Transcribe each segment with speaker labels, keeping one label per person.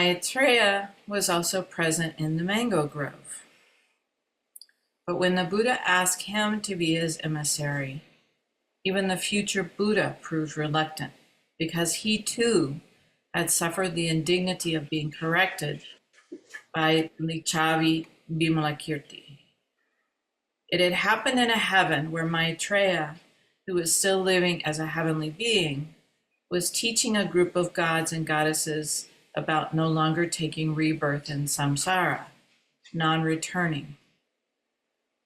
Speaker 1: Maitreya was also present in the mango grove. But when the Buddha asked him to be his emissary, even the future Buddha proved reluctant, because he too had suffered the indignity of being corrected by Lichavi Vimalakirti. It had happened in a heaven where Maitreya, who was still living as a heavenly being, was teaching a group of gods and goddesses about no longer taking rebirth in samsara, non-returning.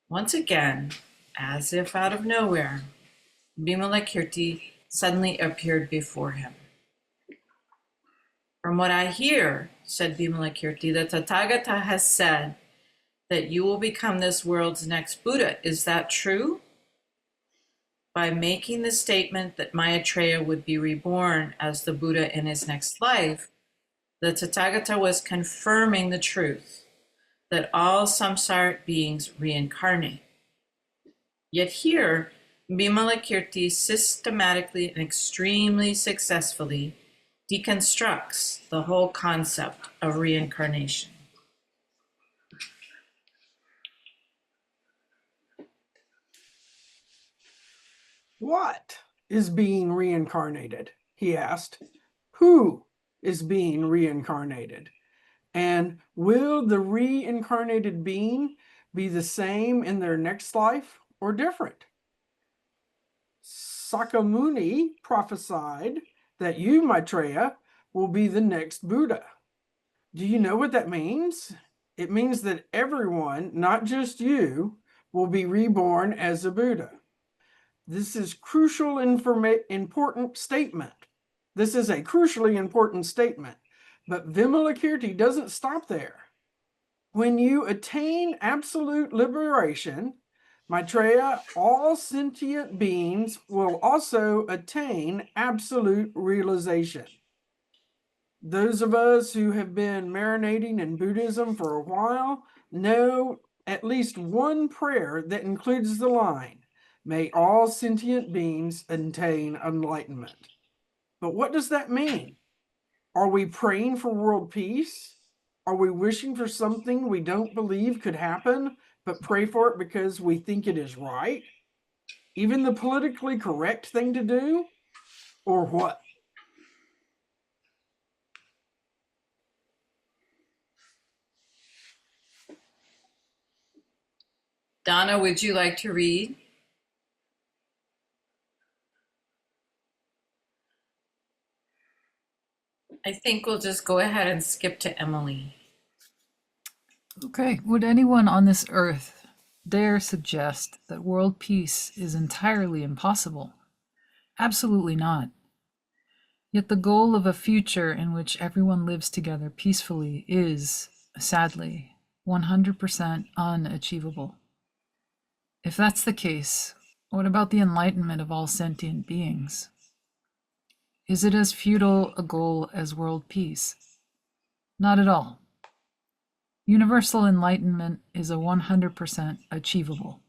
Speaker 1: Once again, as if out of nowhere, Vimalakirti suddenly appeared before him. From what I hear, said Vimalakirti, the Tathagata has said that you will become this world's next Buddha. Is that true? By making the statement that Maitreya would be reborn as the Buddha in his next life, the Tathagata was confirming the truth that all samsaric beings reincarnate. Yet here, Vimalakirti systematically and extremely successfully deconstructs the whole concept of reincarnation.
Speaker 2: What is being reincarnated? He asked. Who is being reincarnated? And will the reincarnated being be the same in their next life or different? Sakyamuni prophesied that you, Maitreya, will be the next Buddha. Do you know what that means? It means that everyone, not just you, will be reborn as a Buddha. This is important statement. This is a crucially important statement. But Vimalakirti doesn't stop there. When you attain absolute liberation, Maitreya, all sentient beings will also attain absolute realization. Those of us who have been marinating in Buddhism for a while know at least one prayer that includes the line, "May all sentient beings attain enlightenment." But what does that mean? Are we praying for world peace? Are we wishing for something we don't believe could happen, but pray for it because we think it is right? Even the politically correct thing to do? Or what?
Speaker 1: Donna, would you like to read? I think we'll just go ahead and skip to Emily.
Speaker 3: Okay, would anyone on this earth dare suggest that world peace is entirely impossible? Absolutely not. Yet the goal of a future in which everyone lives together peacefully is, sadly, 100% unachievable. If that's the case, what about the enlightenment of all sentient beings? Is it as futile a goal as world peace? Not at all. Universal enlightenment is a 100% achievable.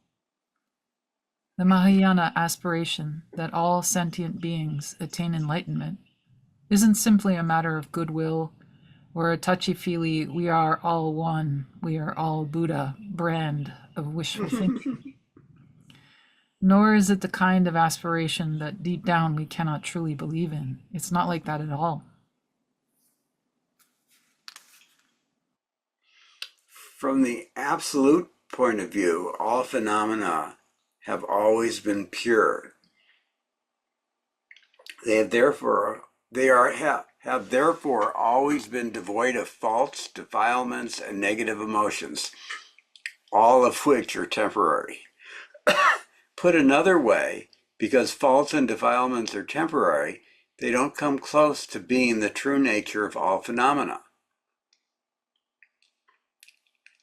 Speaker 3: The Mahayana aspiration that all sentient beings attain enlightenment isn't simply a matter of goodwill or a touchy-feely "we are all one, we are all Buddha" brand of wishful thinking. Nor is it the kind of aspiration that deep down we cannot truly believe in. It's not like that at all.
Speaker 4: From the absolute point of view, all phenomena have always been pure. They have therefore always been devoid of faults, defilements, and negative emotions, all of which are temporary. Put another way, because faults and defilements are temporary, they don't come close to being the true nature of all phenomena.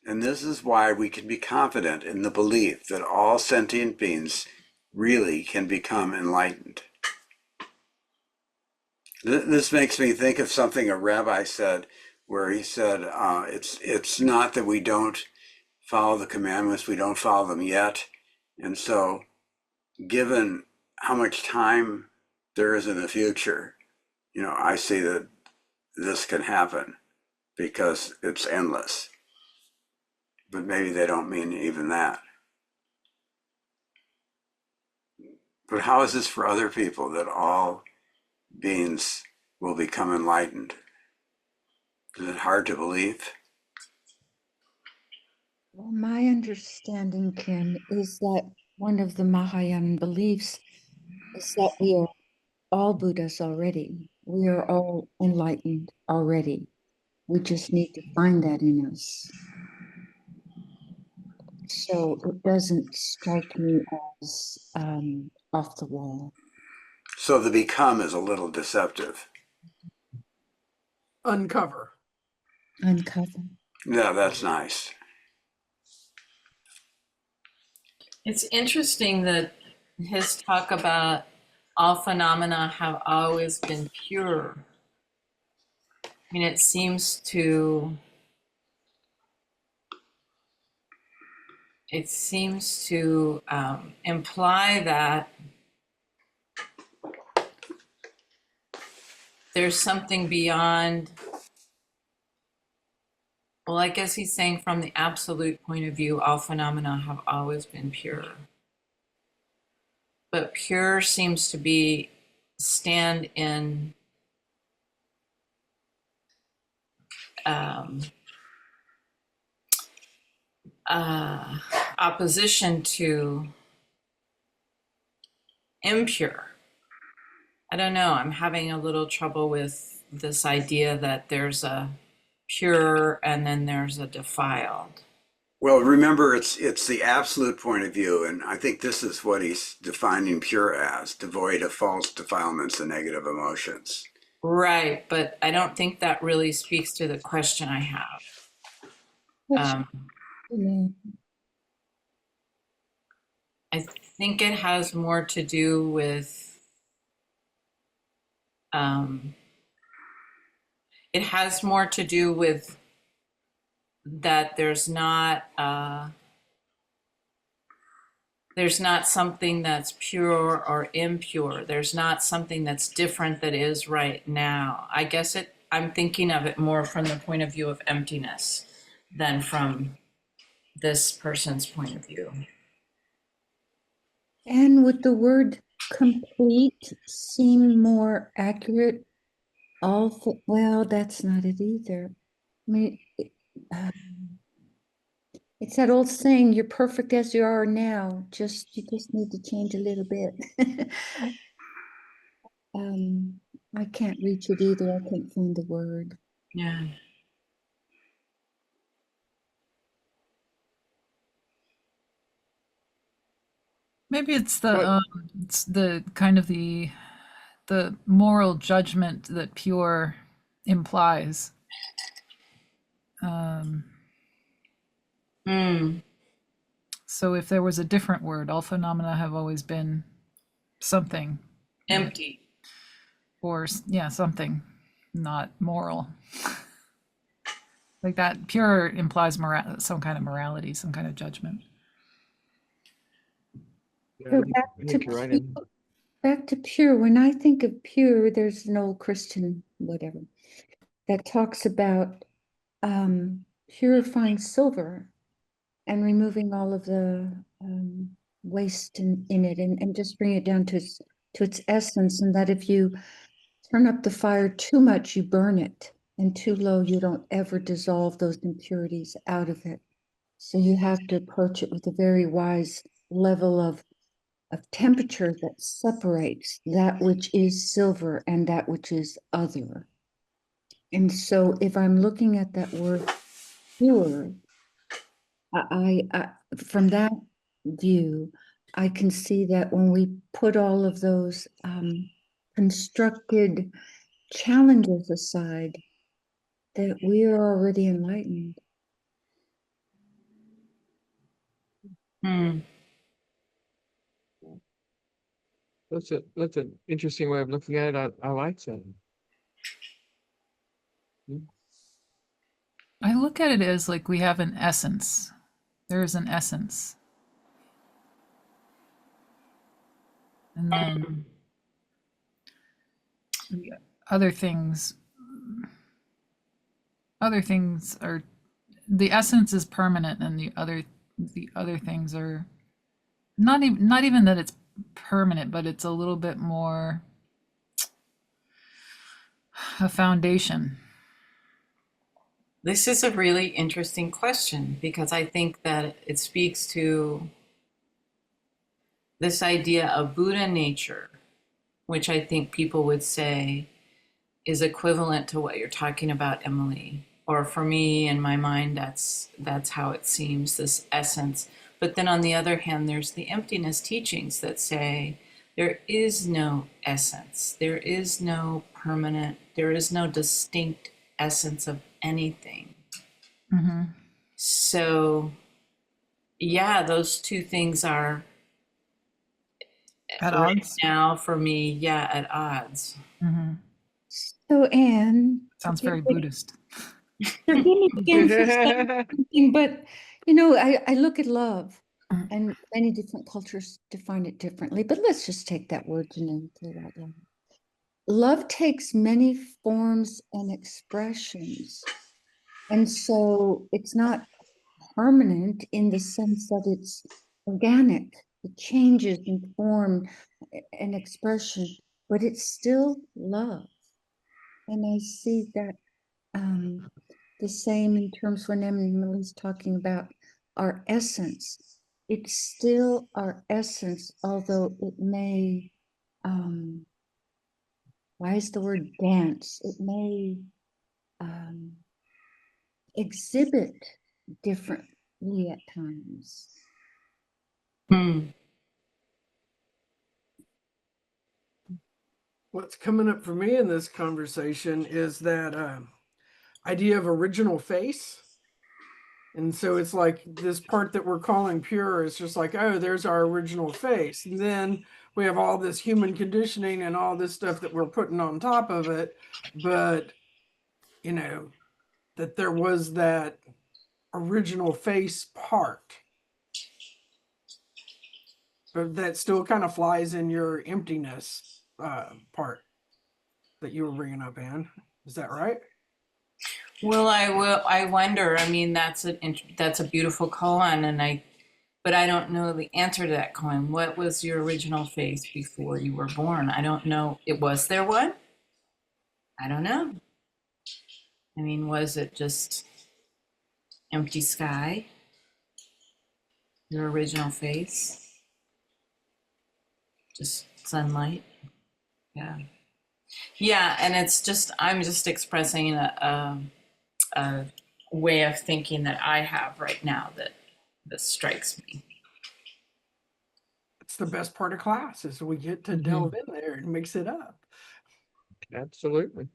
Speaker 4: And this is why we can be confident in the belief that all sentient beings really can become enlightened. This makes me think of something a rabbi said, where he said, it's not that we don't follow the commandments, we don't follow them yet. And so, given how much time there is in the future, I see that this can happen. because it's endless. But maybe they don't mean even that. But how is this for other people, that all beings will become enlightened? Is it hard to believe?
Speaker 5: Well, my understanding, Kim, is that one of the Mahayana beliefs is that we are all Buddhas already. We are all enlightened already. We just need to find that in us. So it doesn't strike me as off the wall.
Speaker 4: So the become is a little deceptive.
Speaker 2: Uncover.
Speaker 5: Uncover.
Speaker 4: Yeah, that's nice.
Speaker 1: It's interesting that his talk about all phenomena have always been pure. I mean, it seems to imply that there's something beyond. Well, I guess he's saying from the absolute point of view, all phenomena have always been pure. But pure seems to be stand in opposition to impure. I don't know. I'm having a little trouble with this idea that there's a pure and then there's a defiled.
Speaker 4: Well, remember, it's the absolute point of view, and I think this is what he's defining pure as: devoid of false defilements and negative emotions.
Speaker 1: Right, but I don't think that really speaks to the question I have. I think it has more to do with that there's not something that's pure or impure. There's not something that's different that is right now. I guess I'm thinking of it more from the point of view of emptiness than from this person's point of view.
Speaker 5: And would the word complete seem more accurate? Well, that's not it either. I mean, it's that old saying, "You're perfect as you are now. You just need to change a little bit." I can't reach it either. I can't find the word.
Speaker 1: Yeah.
Speaker 3: Maybe it's the kind of the moral judgment that pure implies. So if there was a different word, all phenomena have always been something
Speaker 1: Empty.
Speaker 3: or something not moral. Like that, pure implies some kind of morality, some kind of judgment.
Speaker 5: So back to pure. When I think of pure, there's an old Christian whatever that talks about purifying silver and removing all of the waste in it and just bring it down to its essence, and that if you turn up the fire too much, you burn it, and too low, you don't ever dissolve those impurities out of it. So you have to approach it with a very wise level of temperature that separates that which is silver and that which is other. And so if I'm looking at that word pure, I from that view, I can see that when we put all of those constructed challenges aside, that we are already enlightened.
Speaker 6: That's an interesting way of looking at it. I like that.
Speaker 3: I look at it as like we have an essence. There is an essence. And then the other things other things are, the essence is permanent, and the other things are not even that it's permanent, but it's a little bit more a foundation.
Speaker 1: This is a really interesting question because I think that it speaks to this idea of Buddha nature, which I think people would say is equivalent to what you're talking about, Emily. Or for me, in my mind, that's how it seems, this essence. But then on the other hand, there's the emptiness teachings that say there is no essence, there is no permanent, there is no distinct essence of anything.
Speaker 3: Mm-hmm.
Speaker 1: So, yeah, those two things are
Speaker 3: At
Speaker 1: right
Speaker 3: odds.
Speaker 1: now for me, yeah, at odds.
Speaker 3: Mm-hmm.
Speaker 5: So, Anne,
Speaker 3: Sounds very Buddhist.
Speaker 5: forgive me again for saying something, but I look at love, and many different cultures define it differently. But let's just take that word and say it out loud. Love takes many forms and expressions, and so it's not permanent in the sense that it's organic. It changes in form and expression, but it's still love. And I see that the same in terms when Emily's talking about our essence. It's still our essence, although it may, why is the word dance? It may exhibit differently at times.
Speaker 2: What's coming up for me in this conversation is that idea of original face. And so it's like this part that we're calling pure is just like, oh, there's our original face. And then we have all this human conditioning and all this stuff that we're putting on top of it. But, that there was that original face part. But that still kind of flies in your emptiness part that you were bringing up, Anne. Is that right?
Speaker 1: Well, I wonder. I mean, that's a beautiful koan, but I don't know the answer to that koan. What was your original face before you were born? I don't know. Was there one? I don't know. I mean, was it just empty sky? Your original face? Just sunlight? Yeah. Yeah, and I'm just expressing a way of thinking that I have right now that strikes me.
Speaker 2: It's the best part of class is we get to delve in there and mix it up.
Speaker 6: Absolutely.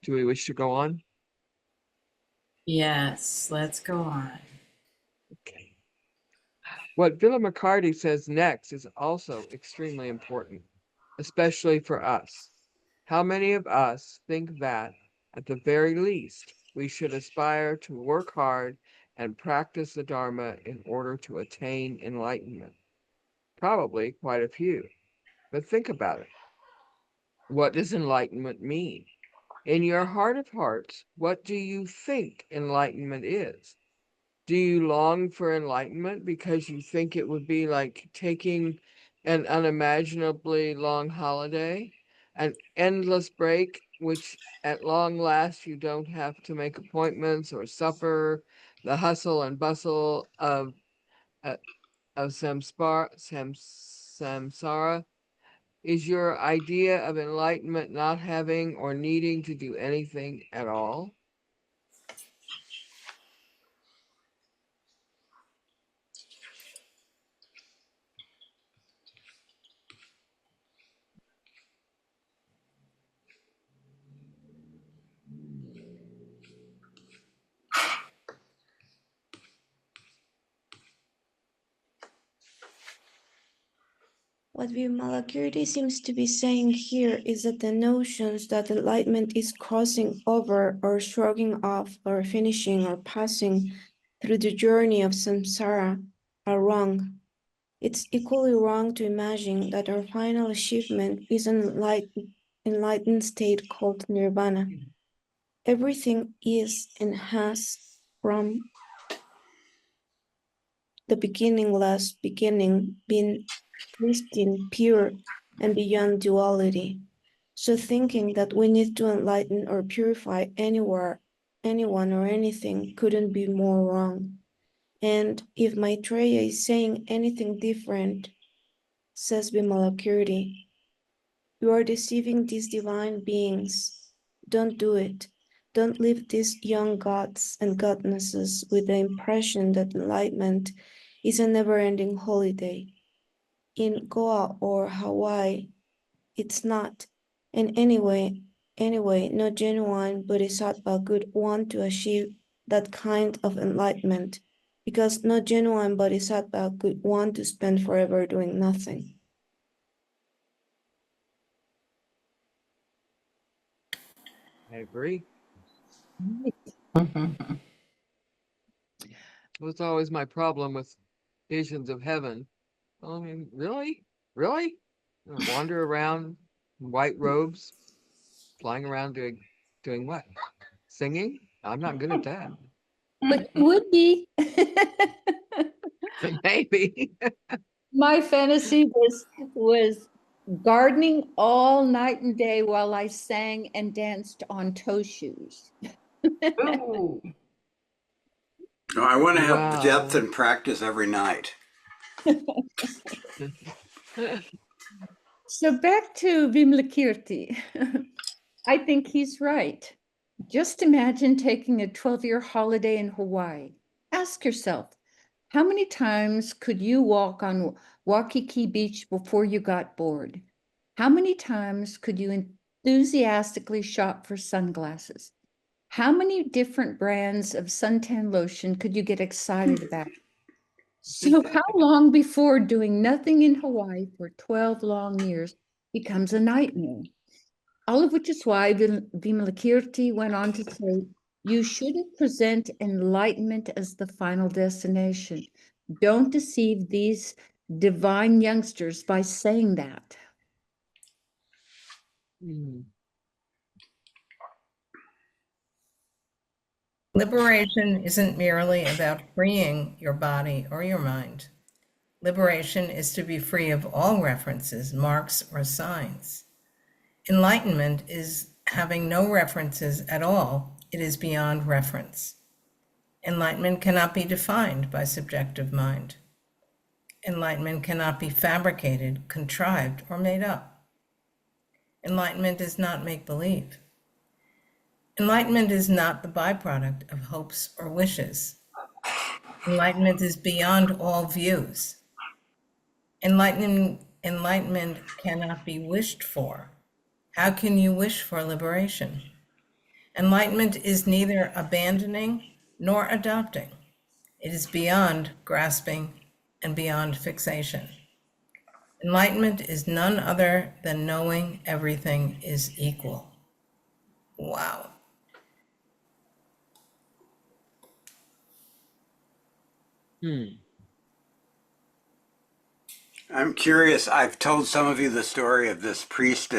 Speaker 6: Do we wish to go on?
Speaker 1: Yes, let's go on.
Speaker 6: Okay. What Vimalakirti says next is also extremely important, especially for us. How many of us think that, at the very least, we should aspire to work hard and practice the Dharma in order to attain enlightenment? Probably quite a few. But think about it. What does enlightenment mean? In your heart of hearts, what do you think enlightenment is? Do you long for enlightenment because you think it would be like taking an unimaginably long holiday, an endless break, which at long last you don't have to make appointments or suffer the hustle and bustle of samsara? Is your idea of enlightenment not having or needing to do anything at all?
Speaker 7: What Vimalakirti seems to be saying here is that the notions that enlightenment is crossing over or shrugging off or finishing or passing through the journey of samsara are wrong. It's equally wrong to imagine that our final achievement is an enlightened state called nirvana. Everything is and has from the beginningless beginning been pristine, pure, and beyond duality. So thinking that we need to enlighten or purify anyone or anything couldn't be more wrong. And if Maitreya is saying anything different, says Vimalakirti, you are deceiving these divine beings. Don't do it. Don't leave these young gods and goddesses with the impression that enlightenment is a never-ending holiday. In Goa or Hawaii, it's not. And anyway, no genuine bodhisattva could want to achieve that kind of enlightenment, because no genuine bodhisattva could want to spend forever doing nothing.
Speaker 6: I agree.
Speaker 5: Mhm.
Speaker 6: That's always my problem with visions of heaven. I mean, really? Really? Wander around in white robes, flying around doing what? Singing? I'm not good at that.
Speaker 5: But you would be.
Speaker 6: Maybe.
Speaker 5: My fantasy was gardening all night and day while I sang and danced on toe shoes.
Speaker 1: Ooh.
Speaker 4: No, I want to have depth
Speaker 6: Wow.
Speaker 4: and practice every night.
Speaker 5: So back to Vimalakirti. I think he's right. Just imagine taking a 12-year holiday in Hawaii. Ask yourself, how many times could you walk on Waikiki Beach before you got bored? How many times could you enthusiastically shop for sunglasses? How many different brands of suntan lotion could you get excited about? So how long before doing nothing in Hawaii for 12 long years becomes a nightmare? All of which is why Vimalakirti went on to say, you shouldn't present enlightenment as the final destination. Don't deceive these divine youngsters by saying that.
Speaker 6: Hmm.
Speaker 1: Liberation isn't merely about freeing your body or your mind. Liberation is to be free of all references, marks, or signs. Enlightenment is having no references at all. It is beyond reference. Enlightenment cannot be defined by subjective mind. Enlightenment cannot be fabricated, contrived, or made up. Enlightenment is not make-believe. Enlightenment is not the byproduct of hopes or wishes. Enlightenment is beyond all views. Enlightenment cannot be wished for. How can you wish for liberation? Enlightenment is neither abandoning nor adopting. It is beyond grasping and beyond fixation. Enlightenment is none other than knowing everything is equal. Wow.
Speaker 6: Hmm.
Speaker 4: I'm curious. I've told some of you the story of this priest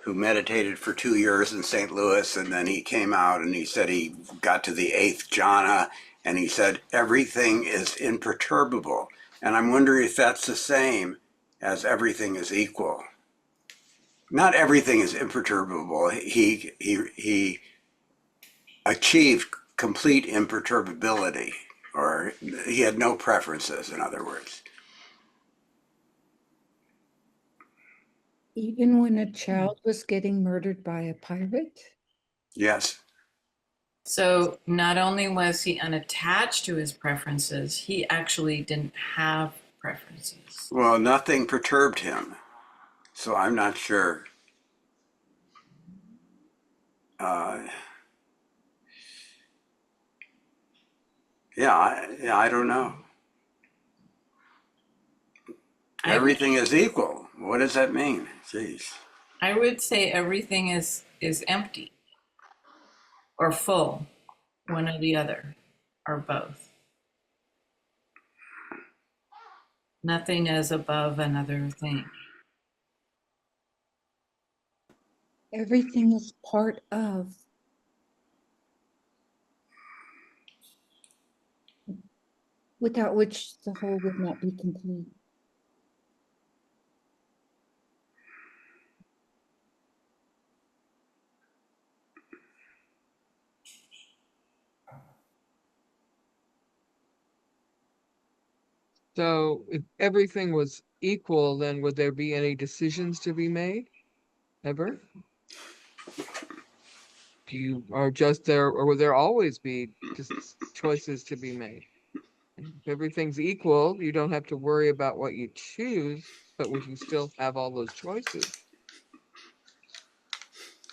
Speaker 4: who meditated for 2 years in St. Louis, and then he came out and he said he got to the eighth jhana, and he said everything is imperturbable. And I'm wondering if that's the same as everything is equal. Not everything is imperturbable. He achieved complete imperturbability, or he had no preferences, in other words.
Speaker 5: Even when a child was getting murdered by a pirate?
Speaker 4: Yes.
Speaker 1: So not only was he unattached to his preferences, he actually didn't have preferences.
Speaker 4: Well, nothing perturbed him, so I'm not sure. I don't know. Everything is equal. What does that mean? Jeez.
Speaker 1: I would say everything is empty or full, one or the other, or both. Nothing is above another thing.
Speaker 5: Everything is part of. Without which the whole would not be complete.
Speaker 6: So if everything was equal, then would there be any decisions to be made? Ever? Or just there, or will there always be just choices to be made? If everything's equal, you don't have to worry about what you choose, but would you still have all those choices?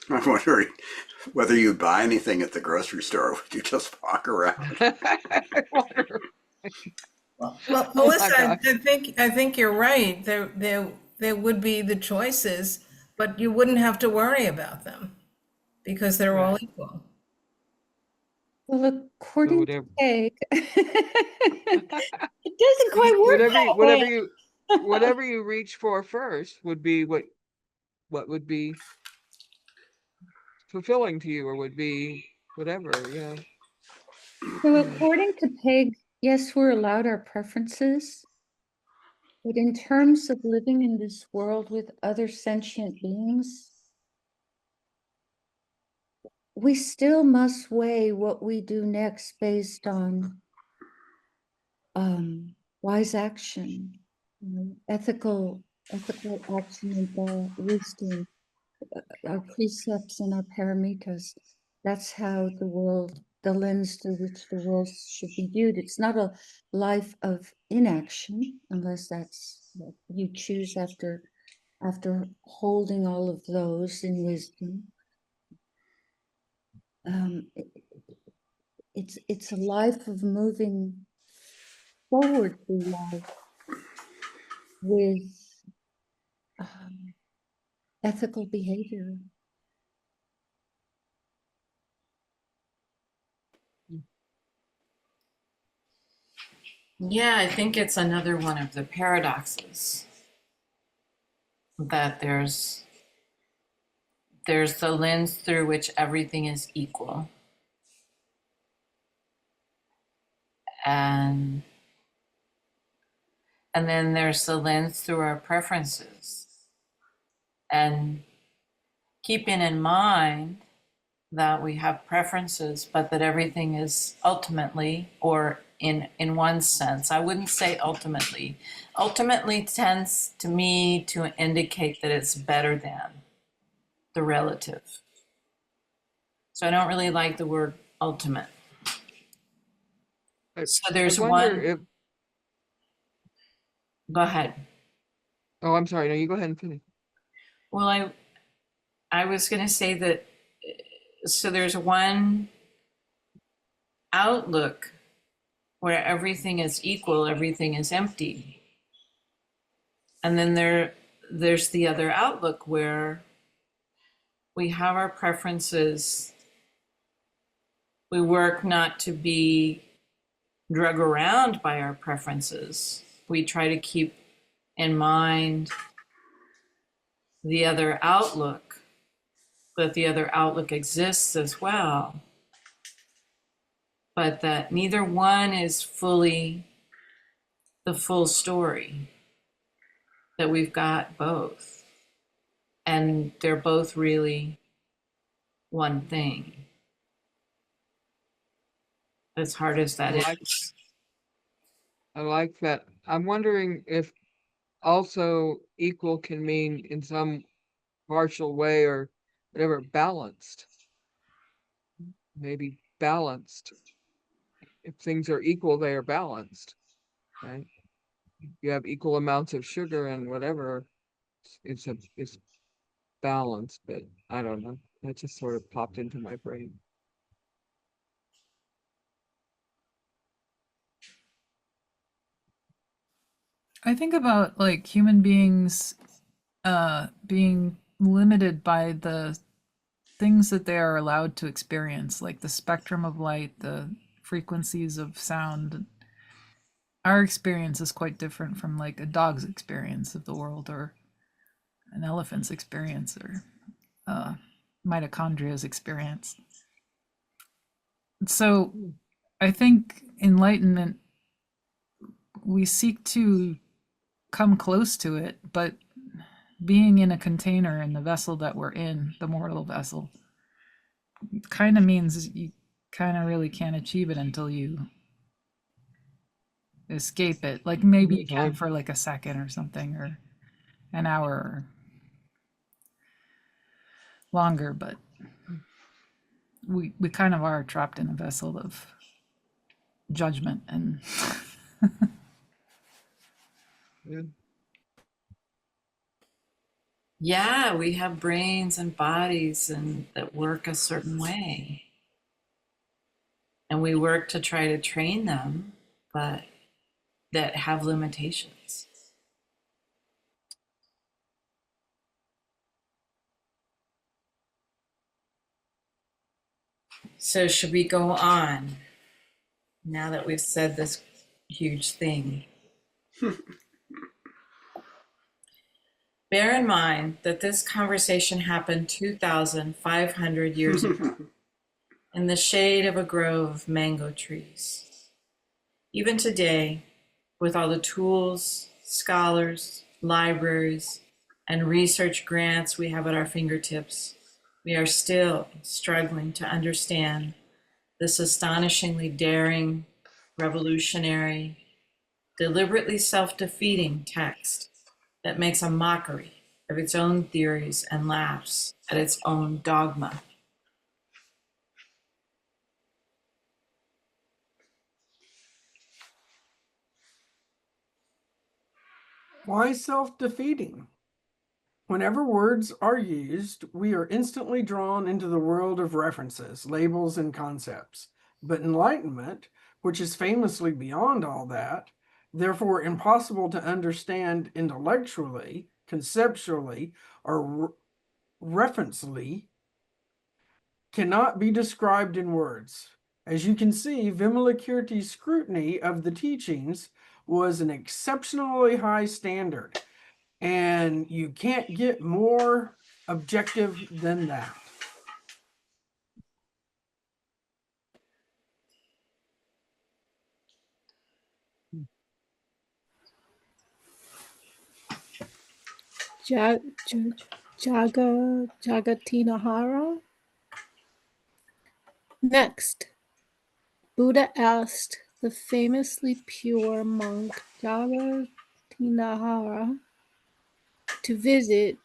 Speaker 4: I'm wondering whether you buy anything at the grocery store, or would you just walk around?
Speaker 6: I wonder.
Speaker 1: Well,
Speaker 6: Oh my
Speaker 1: Melissa,
Speaker 6: gosh.
Speaker 1: I think you're right. There would be the choices, but you wouldn't have to worry about them because they're all
Speaker 6: Right.
Speaker 1: equal.
Speaker 5: Well,
Speaker 6: So
Speaker 5: according to
Speaker 6: whatever,
Speaker 5: Peg, it doesn't quite work that way.
Speaker 6: whatever you reach for first would be what would be fulfilling to you, or would be whatever, yeah.
Speaker 5: So
Speaker 6: Yeah.
Speaker 5: according to Peg, yes, we're allowed our preferences, but in terms of living in this world with other sentient beings, we still must weigh what we do next based on wise action, ethical action and wisdom, our precepts and our paramitas. That's how the lens through which the world should be viewed. It's not a life of inaction, unless that's what you choose after holding all of those in wisdom. It's a life of moving forward through life with ethical behavior.
Speaker 1: Yeah, I think it's another one of the paradoxes that there's the lens through which everything is equal. And then there's the lens through our preferences. And keeping in mind that we have preferences, but that everything is ultimately, or in one sense, I wouldn't say ultimately. Ultimately tends to me to indicate that it's better than the relative. So I don't really like the word ultimate. So
Speaker 6: I
Speaker 1: there's
Speaker 6: wonder
Speaker 1: one,
Speaker 6: if,
Speaker 1: go ahead.
Speaker 6: oh, I'm sorry, no, you go ahead and finish.
Speaker 1: Well, I was going to say that, so there's one outlook where everything is equal, everything is empty. And then there's the other outlook where we have our preferences. We work not to be drug around by our preferences. We try to keep in mind the other outlook, that the other outlook exists as well, but that neither one is fully the full story, that we've got both. And they're both really one thing, as hard as that is.
Speaker 6: I like that. I'm wondering if also equal can mean in some partial way or whatever, balanced. Maybe balanced. If things are equal, they are balanced, right? You have equal amounts of sugar and whatever, it's balanced, but I don't know. That just sort of popped into my brain.
Speaker 3: I think about like human beings being limited by the things that they are allowed to experience, like the spectrum of light, the frequencies of sound. our experience is quite different from like a dog's experience of the world or an elephant's experience or mitochondria's experience. So I think enlightenment, we seek to come close to it, but being in a container in the vessel that we're in, the mortal vessel, kind of means you kind of really can't achieve it until you escape it. Like maybe you can for like a second or something, or an hour or longer, but we kind of are trapped in a vessel of judgment and
Speaker 6: Yeah.
Speaker 1: Yeah, we have brains and bodies and that work a certain way. And we work to try to train them, but that have limitations. So should we go on now that we've said this huge thing? Bear in mind that this conversation happened 2,500 years ago in the shade of a grove of mango trees. Even today, with all the tools, scholars, libraries, and research grants we have at our fingertips, we are still struggling to understand this astonishingly daring, revolutionary, deliberately self-defeating text that makes a mockery of its own theories and laughs at its own dogma.
Speaker 2: Why self-defeating? Whenever words are used, we are instantly drawn into the world of references, labels, and concepts. But enlightenment, which is famously beyond all that, therefore impossible to understand intellectually, conceptually, or referentially, cannot be described in words. As you can see, Vimalakirti's scrutiny of the teachings was an exceptionally high standard, and you can't get more objective than that.
Speaker 7: Jagatinahara. Next, Buddha asked the famously pure monk Jagatinahara to visit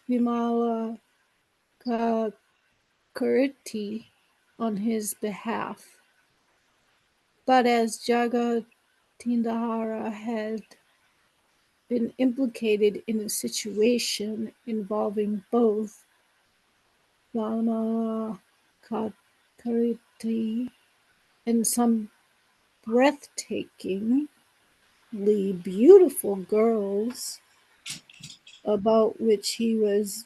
Speaker 7: Vimalakirti on his behalf. But as Jagatinahara had been implicated in a situation involving both Vimalakirti and some breathtakingly beautiful girls about which he was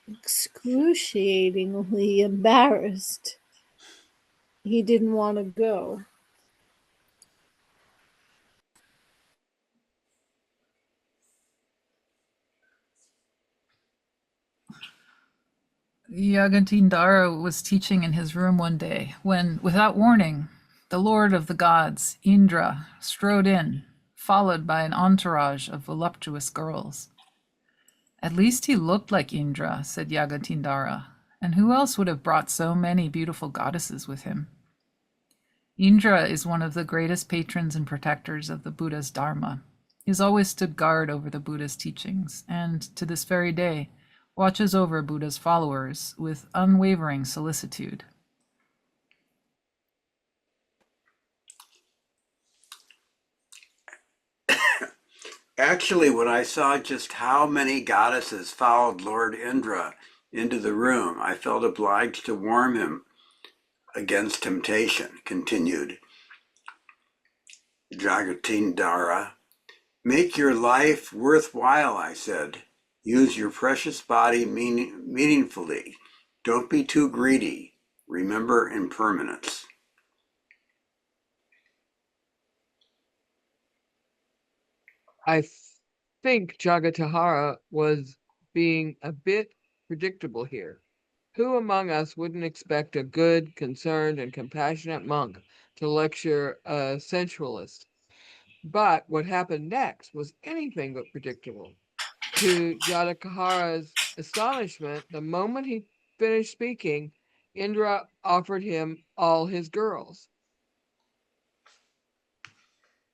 Speaker 7: excruciatingly embarrassed. He didn't want to go.
Speaker 3: Yagatindara was teaching in his room one day when, without warning, the lord of the gods, Indra, strode in, followed by an entourage of voluptuous girls. At least he looked like Indra, said Yagatindara, and who else would have brought so many beautiful goddesses with him? Indra is one of the greatest patrons and protectors of the Buddha's Dharma. He has always stood guard over the Buddha's teachings, and to this very day, watches over Buddha's followers with unwavering solicitude.
Speaker 4: Actually, when I saw just how many goddesses followed Lord Indra into the room, I felt obliged to warn him against temptation, continued Jagatindara. Make your life worthwhile, I said. Use your precious body meaningfully. Don't be too greedy. Remember impermanence.
Speaker 6: I think Jagatahara was being a bit predictable here. Who among us wouldn't expect a good, concerned, and compassionate monk to lecture a sensualist? But what happened next was anything but predictable. To Jagatahara's astonishment, the moment he finished speaking, Indra offered him all his girls.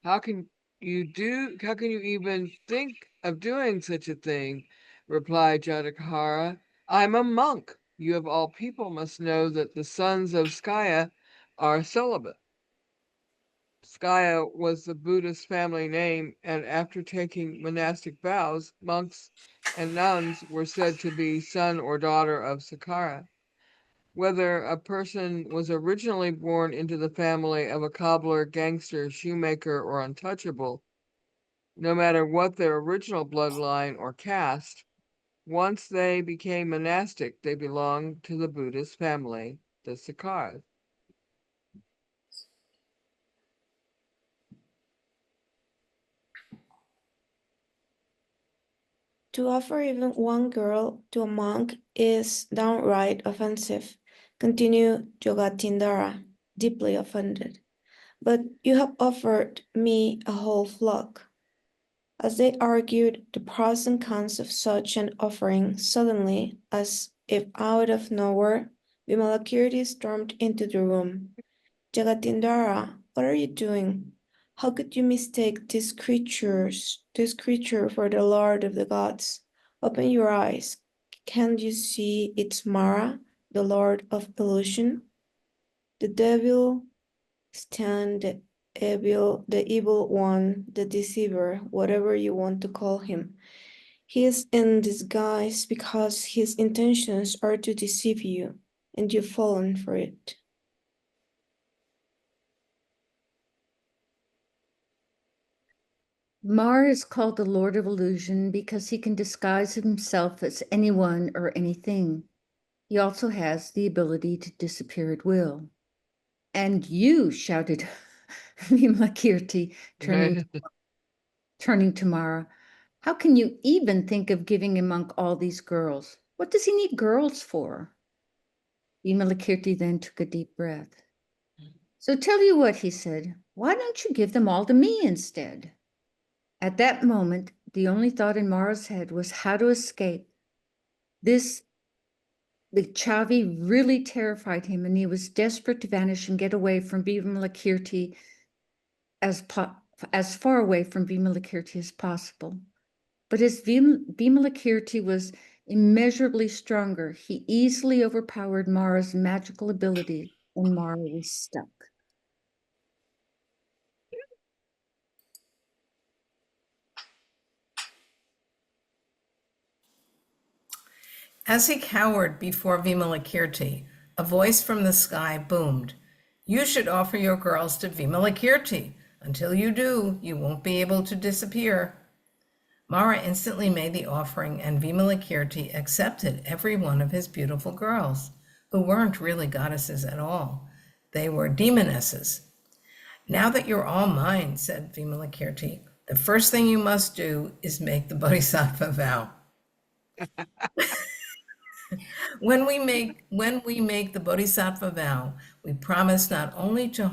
Speaker 6: How can how can you even think of doing such a thing? Replied Jatakahara. I'm a monk. You of all people must know that the sons of Skaya are celibate. Skaya was the Buddhist family name, and after taking monastic vows, monks and nuns were said to be son or daughter of Sakara. Whether a person was originally born into the family of a cobbler, gangster, shoemaker, or untouchable, no matter what their original bloodline or caste, once they became monastic, they belonged to the Buddhist family, the Sakaras.
Speaker 7: To offer even one girl to a monk is downright offensive, continued Yogatindara, deeply offended. But you have offered me a whole flock. As they argued the pros and cons of such an offering, suddenly, as if out of nowhere, Vimalakirti stormed into the room. Jagatindara, what are you doing? How could you mistake this creature for the Lord of the gods? Open your eyes. Can't you see it's Mara, the Lord of illusion? The devil stand the evil one, the deceiver, whatever you want to call him. He is in disguise because his intentions are to deceive you, and you've fallen for it.
Speaker 5: Mara is called the Lord of Illusion because he can disguise himself as anyone or anything. He also has the ability to disappear at will. And you, shouted Vimalakirti, turning to Mara. How can you even think of giving a monk all these girls? What does he need girls for? Vimalakirti then took a deep breath. So tell you what, he said, why don't you give them all to me instead? At that moment, the only thought in Mara's head was how to escape. The Chavi really terrified him, and he was desperate to vanish and get away from Vimalakirti as far away from Vimalakirti as possible. But as Vimalakirti was immeasurably stronger, he easily overpowered Mara's magical ability, and Mara was stuck.
Speaker 1: As he cowered before Vimalakirti, a voice from the sky boomed, "You should offer your girls to Vimalakirti. Until you do, you won't be able to disappear." Mara instantly made the offering, and Vimalakirti accepted every one of his beautiful girls, who weren't really goddesses at all. They were demonesses. "Now that you're all mine," said Vimalakirti, "the first thing you must do is make the Bodhisattva vow." When we make the Bodhisattva vow, we promise not to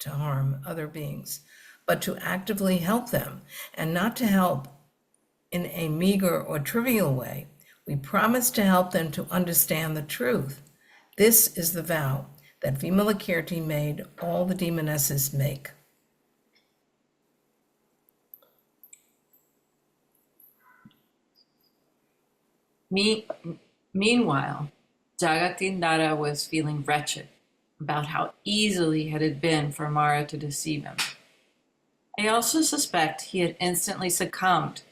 Speaker 1: harm other beings, but to actively help them, and not to help in a meager or trivial way. We promise to help them to understand the truth. This is the vow that Vimalakirti made all the demonesses make. Meanwhile, Jagatindara was feeling wretched about how easily it had been for Mara to deceive him. I also suspect he had instantly succumbed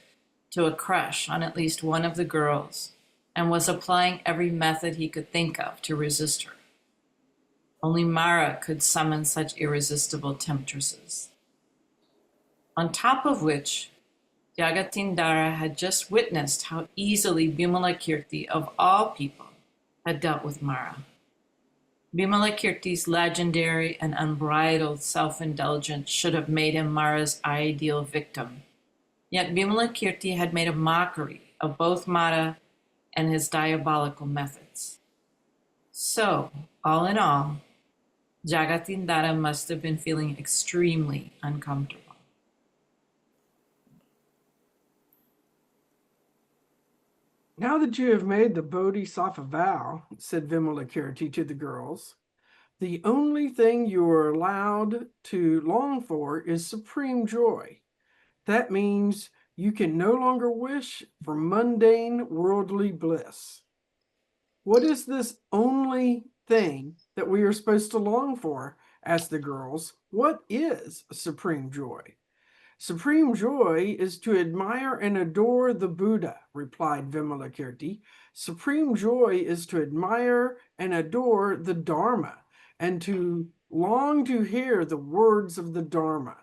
Speaker 1: to a crush on at least one of the girls and was applying every method he could think of to resist her. Only Mara could summon such irresistible temptresses. On top of which, Jagatindara had just witnessed how easily Vimalakirti, of all people, had dealt with Mara. Vimalakirti's legendary and unbridled self-indulgence should have made him Mara's ideal victim. Yet Vimalakirti had made a mockery of both Mara and his diabolical methods. So, all in all, Jagatindara must have been feeling extremely uncomfortable.
Speaker 2: Now that you have made the Bodhisattva vow, said Vimalakirti to the girls, the only thing you are allowed to long for is supreme joy. That means you can no longer wish for mundane worldly bliss. What is this only thing that we are supposed to long for? Asked the girls. What is supreme joy? Supreme joy is to admire and adore the Buddha, replied Vimalakirti. Supreme joy is to admire and adore the Dharma and to long to hear the words of the Dharma.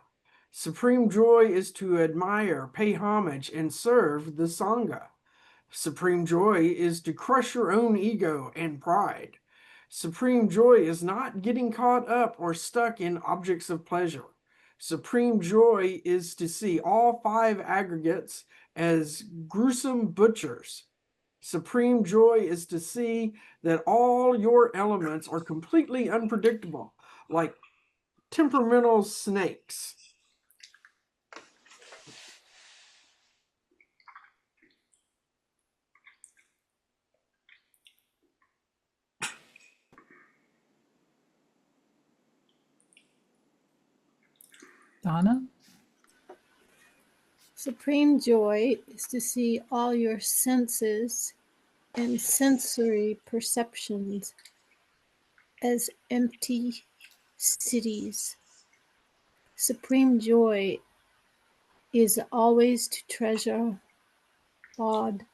Speaker 2: Supreme joy is to admire, pay homage, and serve the Sangha. Supreme joy is to crush your own ego and pride. Supreme joy is not getting caught up or stuck in objects of pleasure. Supreme joy is to see all five aggregates as gruesome butchers. Supreme joy is to see that all your elements are completely unpredictable, like temperamental snakes.
Speaker 3: Donna?
Speaker 8: Supreme joy is to see all your senses and sensory perceptions as empty cities. Supreme joy is always to treasure Bod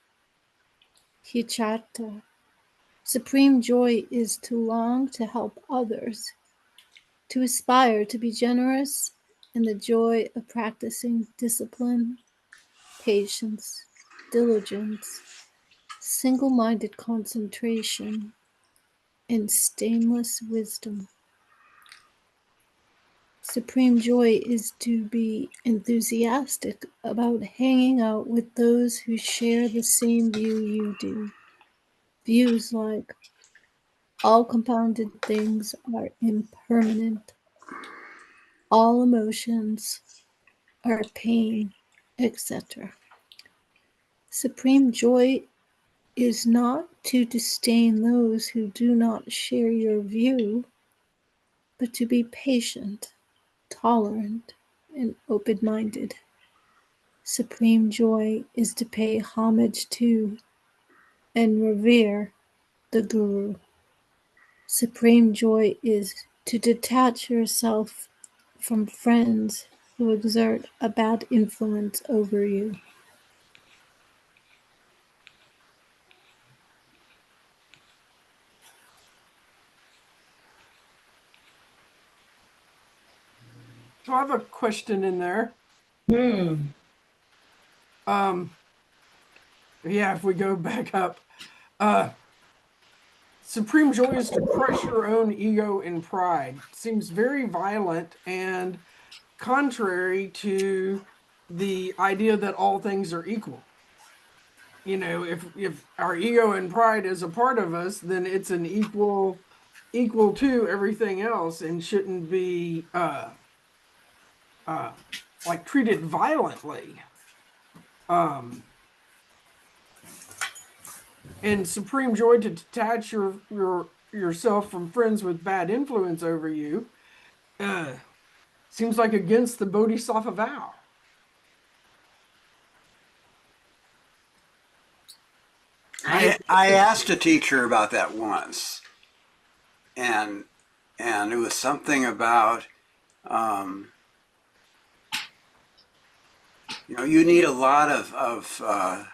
Speaker 8: Hichatha. Supreme joy is to long to help others, to aspire to be generous, and the joy of practicing discipline, patience, diligence, single-minded concentration, and stainless wisdom. Supreme joy is to be enthusiastic about hanging out with those who share the same view you do. Views like all compounded things are impermanent, all emotions are pain, etc. Supreme joy is not to disdain those who do not share your view, but to be patient, tolerant, and open-minded. Supreme joy is to pay homage to and revere the Guru. Supreme joy is to detach yourself from friends who exert a bad influence over you.
Speaker 2: So I have a question in there. Yeah, if we go back up, supreme joy is to crush your own ego and pride. Seems very violent and contrary to the idea that all things are equal. You know, if our ego and pride is a part of us, then it's an equal to everything else and shouldn't be like treated violently. And supreme joy to detach yourself from friends with bad influence over you seems like against the Bodhisattva vow.
Speaker 4: I asked a teacher about that once, and it was something about you need a lot of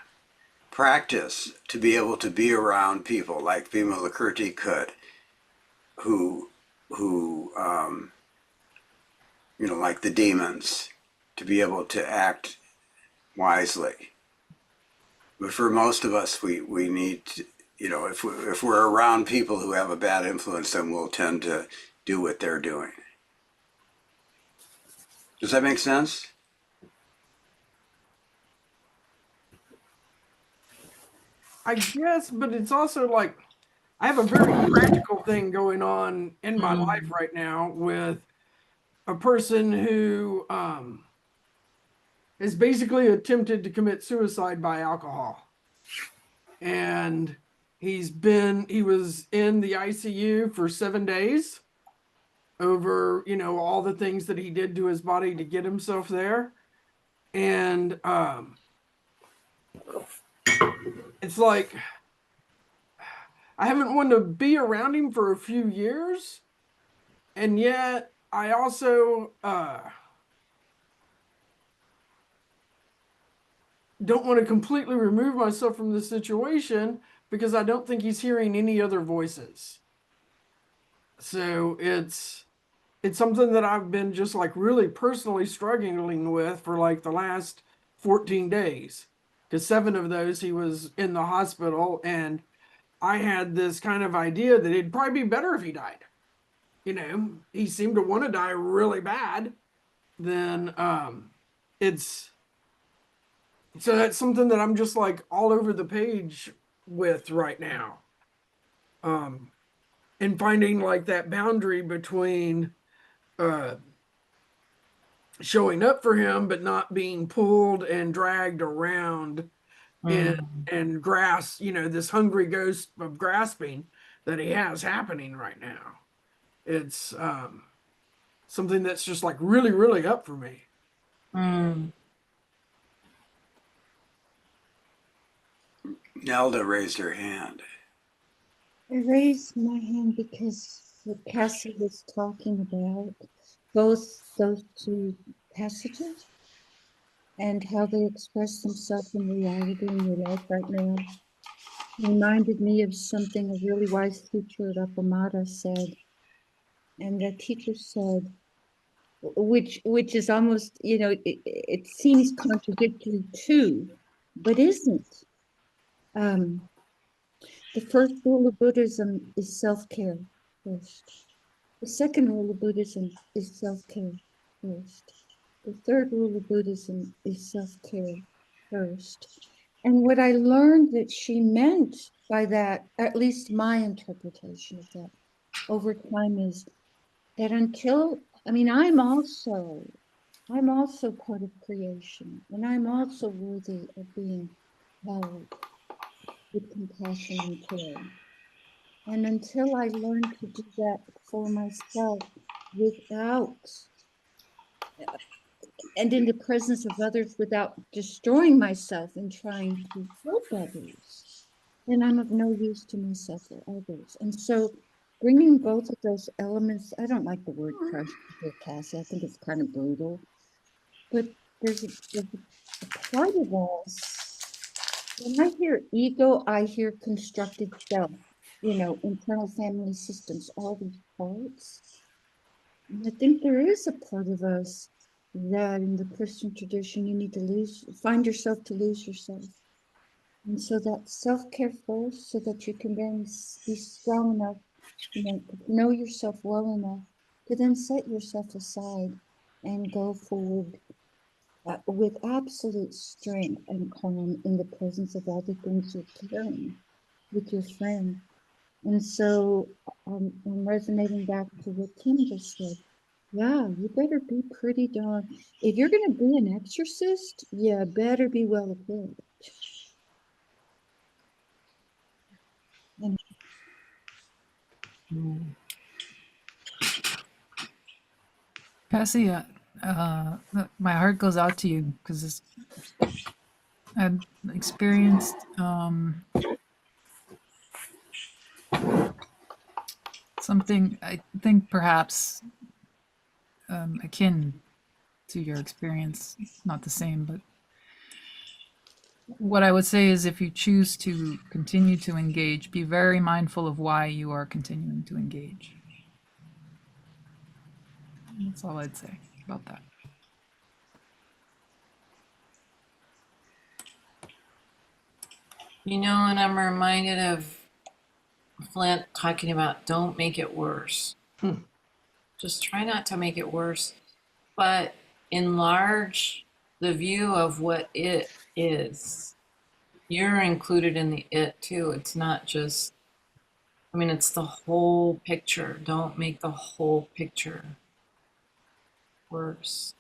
Speaker 4: practice to be able to be around people like Vimalakirti could, who like the demons, to be able to act wisely. But for most of us, we need You know, if we're around people who have a bad influence, then we'll tend to do what they're doing. Does that make sense?
Speaker 2: I guess, but it's also like I have a very practical thing going on in my life right now with a person who has basically attempted to commit suicide by alcohol. And he was in the ICU for 7 days over, you know, all the things that he did to his body to get himself there. And it's like I haven't wanted to be around him for a few years, and yet I also don't want to completely remove myself from the situation because I don't think he's hearing any other voices. So it's something that I've been just like really personally struggling with for like the last 14 days. Because 7 of those he was in the hospital, and I had this kind of idea that it'd probably be better if he died. You know, he seemed to want to die really bad. Then it's so that's something that I'm just like all over the page with right now. And finding like that boundary between showing up for him but not being pulled and dragged around and grasp, you know, this hungry ghost of grasping that he has happening right now. It's something that's just like really, really up for me.
Speaker 4: Nelda raised her hand.
Speaker 5: I raised my hand because what Cassie was talking about, both those 2 passages and how they express themselves in reality in your life right now, reminded me of something a really wise teacher at Appamada said. And that teacher said, which is almost, you know, it seems contradictory too, but isn't. The first rule of Buddhism is self-care first. The second rule of Buddhism is self-care first. The third rule of Buddhism is self-care first. And what I learned that she meant by that, at least my interpretation of that over time, is that until, I mean, I'm also part of creation, and I'm also worthy of being held with compassion and care. And until I learn to do that for myself without, and in the presence of others without destroying myself and trying to help others, then I'm of no use to myself or others. And so bringing both of those elements, I don't like the word crush, Cassie, I think it's kind of brutal, but there's a part of us, when I hear ego, I hear constructed self, you know, internal family systems, all these parts. And I think there is a part of us that in the Christian tradition, you need to find yourself to lose yourself. And so that self-care first, so that you can then be strong enough, you know yourself well enough to then set yourself aside and go forward with absolute strength and calm in the presence of all the things you're carrying with your friend. And so I'm resonating back to what Tim just said. Yeah, you better be pretty darn, if you're going to be an exorcist, you better be well equipped.
Speaker 3: Cassie, my heart goes out to you because I've experienced something I think perhaps akin to your experience, not the same, but what I would say is if you choose to continue to engage, be very mindful of why you are continuing to engage. That's all I'd say about that.
Speaker 1: You know, and I'm reminded of Flint talking about don't make it worse.
Speaker 2: Hmm.
Speaker 1: Just try not to make it worse, but enlarge the view of what it is. You're included in the it too. It's not just, I mean, it's the whole picture. Don't make the whole picture worse.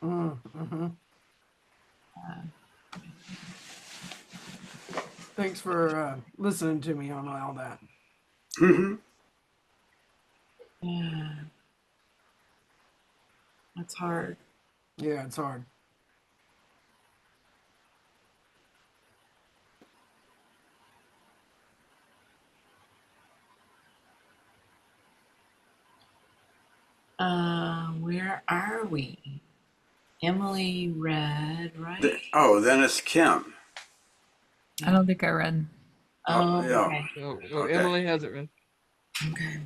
Speaker 2: Mm-hmm. Thanks for listening to me on all that.
Speaker 4: Mhm.
Speaker 1: Yeah. That's hard.
Speaker 2: Yeah, it's hard.
Speaker 1: Where are we? Emily read, right?
Speaker 4: Oh, then it's Kim.
Speaker 3: I don't think I read.
Speaker 1: Oh,
Speaker 4: yeah.
Speaker 1: okay.
Speaker 6: Oh,
Speaker 4: Okay.
Speaker 6: Emily has it read.
Speaker 1: Okay.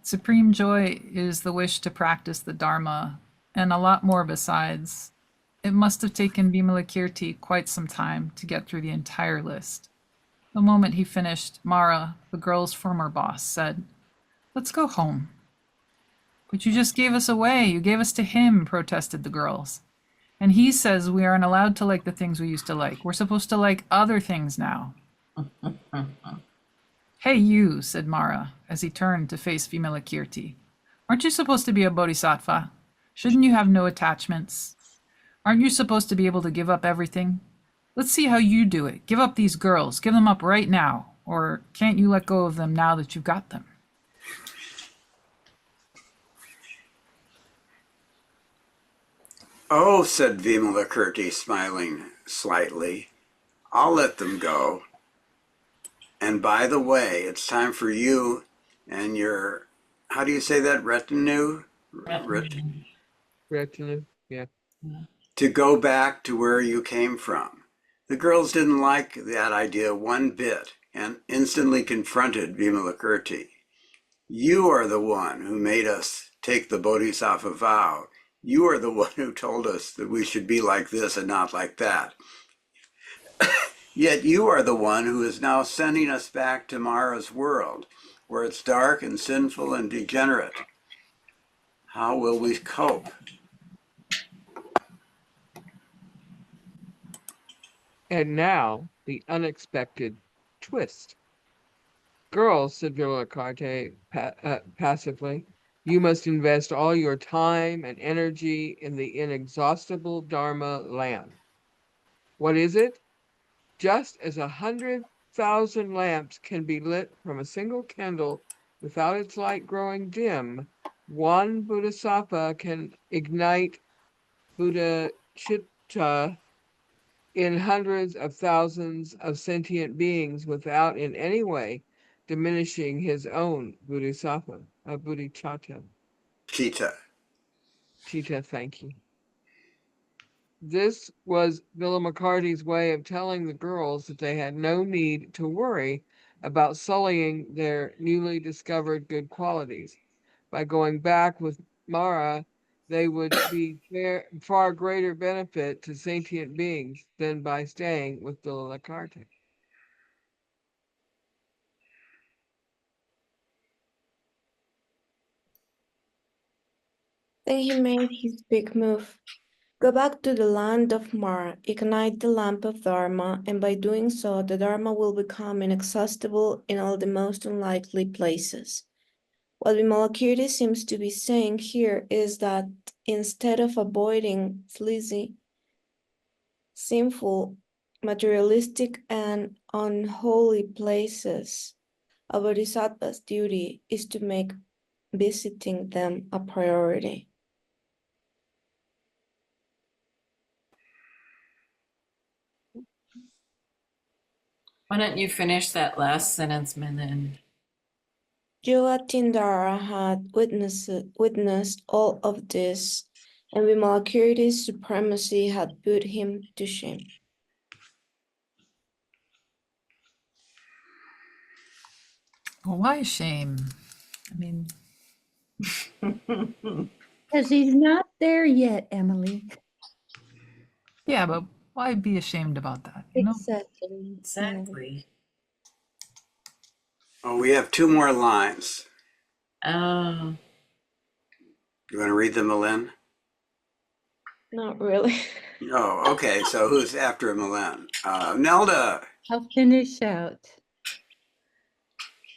Speaker 3: Supreme joy is the wish to practice the Dharma, and a lot more besides. It must have taken Vimalakirti quite some time to get through the entire list. The moment he finished, Mara, the girl's former boss, said, "Let's go home." "But you just gave us away. You gave us to him," protested the girls. "And he says we aren't allowed to like the things we used to like. We're supposed to like other things now." "Hey, you," said Mara, as he turned to face Vimalakirti. "Aren't you supposed to be a bodhisattva? Shouldn't you have no attachments? Aren't you supposed to be able to give up everything? Let's see how you do it. Give up these girls. Give them up right now. Or can't you let go of them now that you've got them?"
Speaker 4: Oh, said Vimalakirti, smiling slightly. I'll let them go. And by the way, it's time for you and your, how do you say that, retinue?
Speaker 6: Retinue, yeah.
Speaker 4: To go back to where you came from. The girls didn't like that idea one bit and instantly confronted Vimalakirti. You are the one who made us take the Bodhisattva vow. You are the one who told us that we should be like this and not like that. Yet you are the one who is now sending us back to Mara's world, where it's dark and sinful and degenerate. How will we cope?
Speaker 6: And now the unexpected twist. "Girls," said Vimalakirti passively, "you must invest all your time and energy in the inexhaustible Dharma land. What is it? Just as 100,000 lamps can be lit from a single candle without its light growing dim, one bodhisattva can ignite Buddha chitta in hundreds of thousands of sentient beings without in any way diminishing his own bodhisattva, bodhicitta.
Speaker 4: Kita.
Speaker 6: Chitta, thank you." This was Vimalakirti's way of telling the girls that they had no need to worry about sullying their newly discovered good qualities. By going back with Mara, they would be far greater benefit to sentient beings than by staying with Vimalakirti.
Speaker 7: Then he made his big move. Go back to the land of Mara, ignite the lamp of Dharma, and by doing so, the Dharma will become inexhaustible in all the most unlikely places. What Vimalakirti seems to be saying here is that instead of avoiding sleazy, sinful, materialistic, and unholy places, a bodhisattva's duty is to make visiting them a priority.
Speaker 1: Why don't you finish that last sentence, Menon?
Speaker 7: Yogatindara had witnessed all of this, and Vimalakirti's supremacy had put him to shame.
Speaker 3: Well, why shame? I mean,
Speaker 5: Because he's not there yet, Emily.
Speaker 3: yeah, but Why be ashamed about that? You know?
Speaker 5: Exactly.
Speaker 1: Exactly.
Speaker 4: Oh, we have 2 more lines.
Speaker 1: Oh,
Speaker 4: You want to read them, Malin?
Speaker 7: Not really.
Speaker 4: Oh, okay. So who's after Malin? Nelda.
Speaker 5: I'll finish out.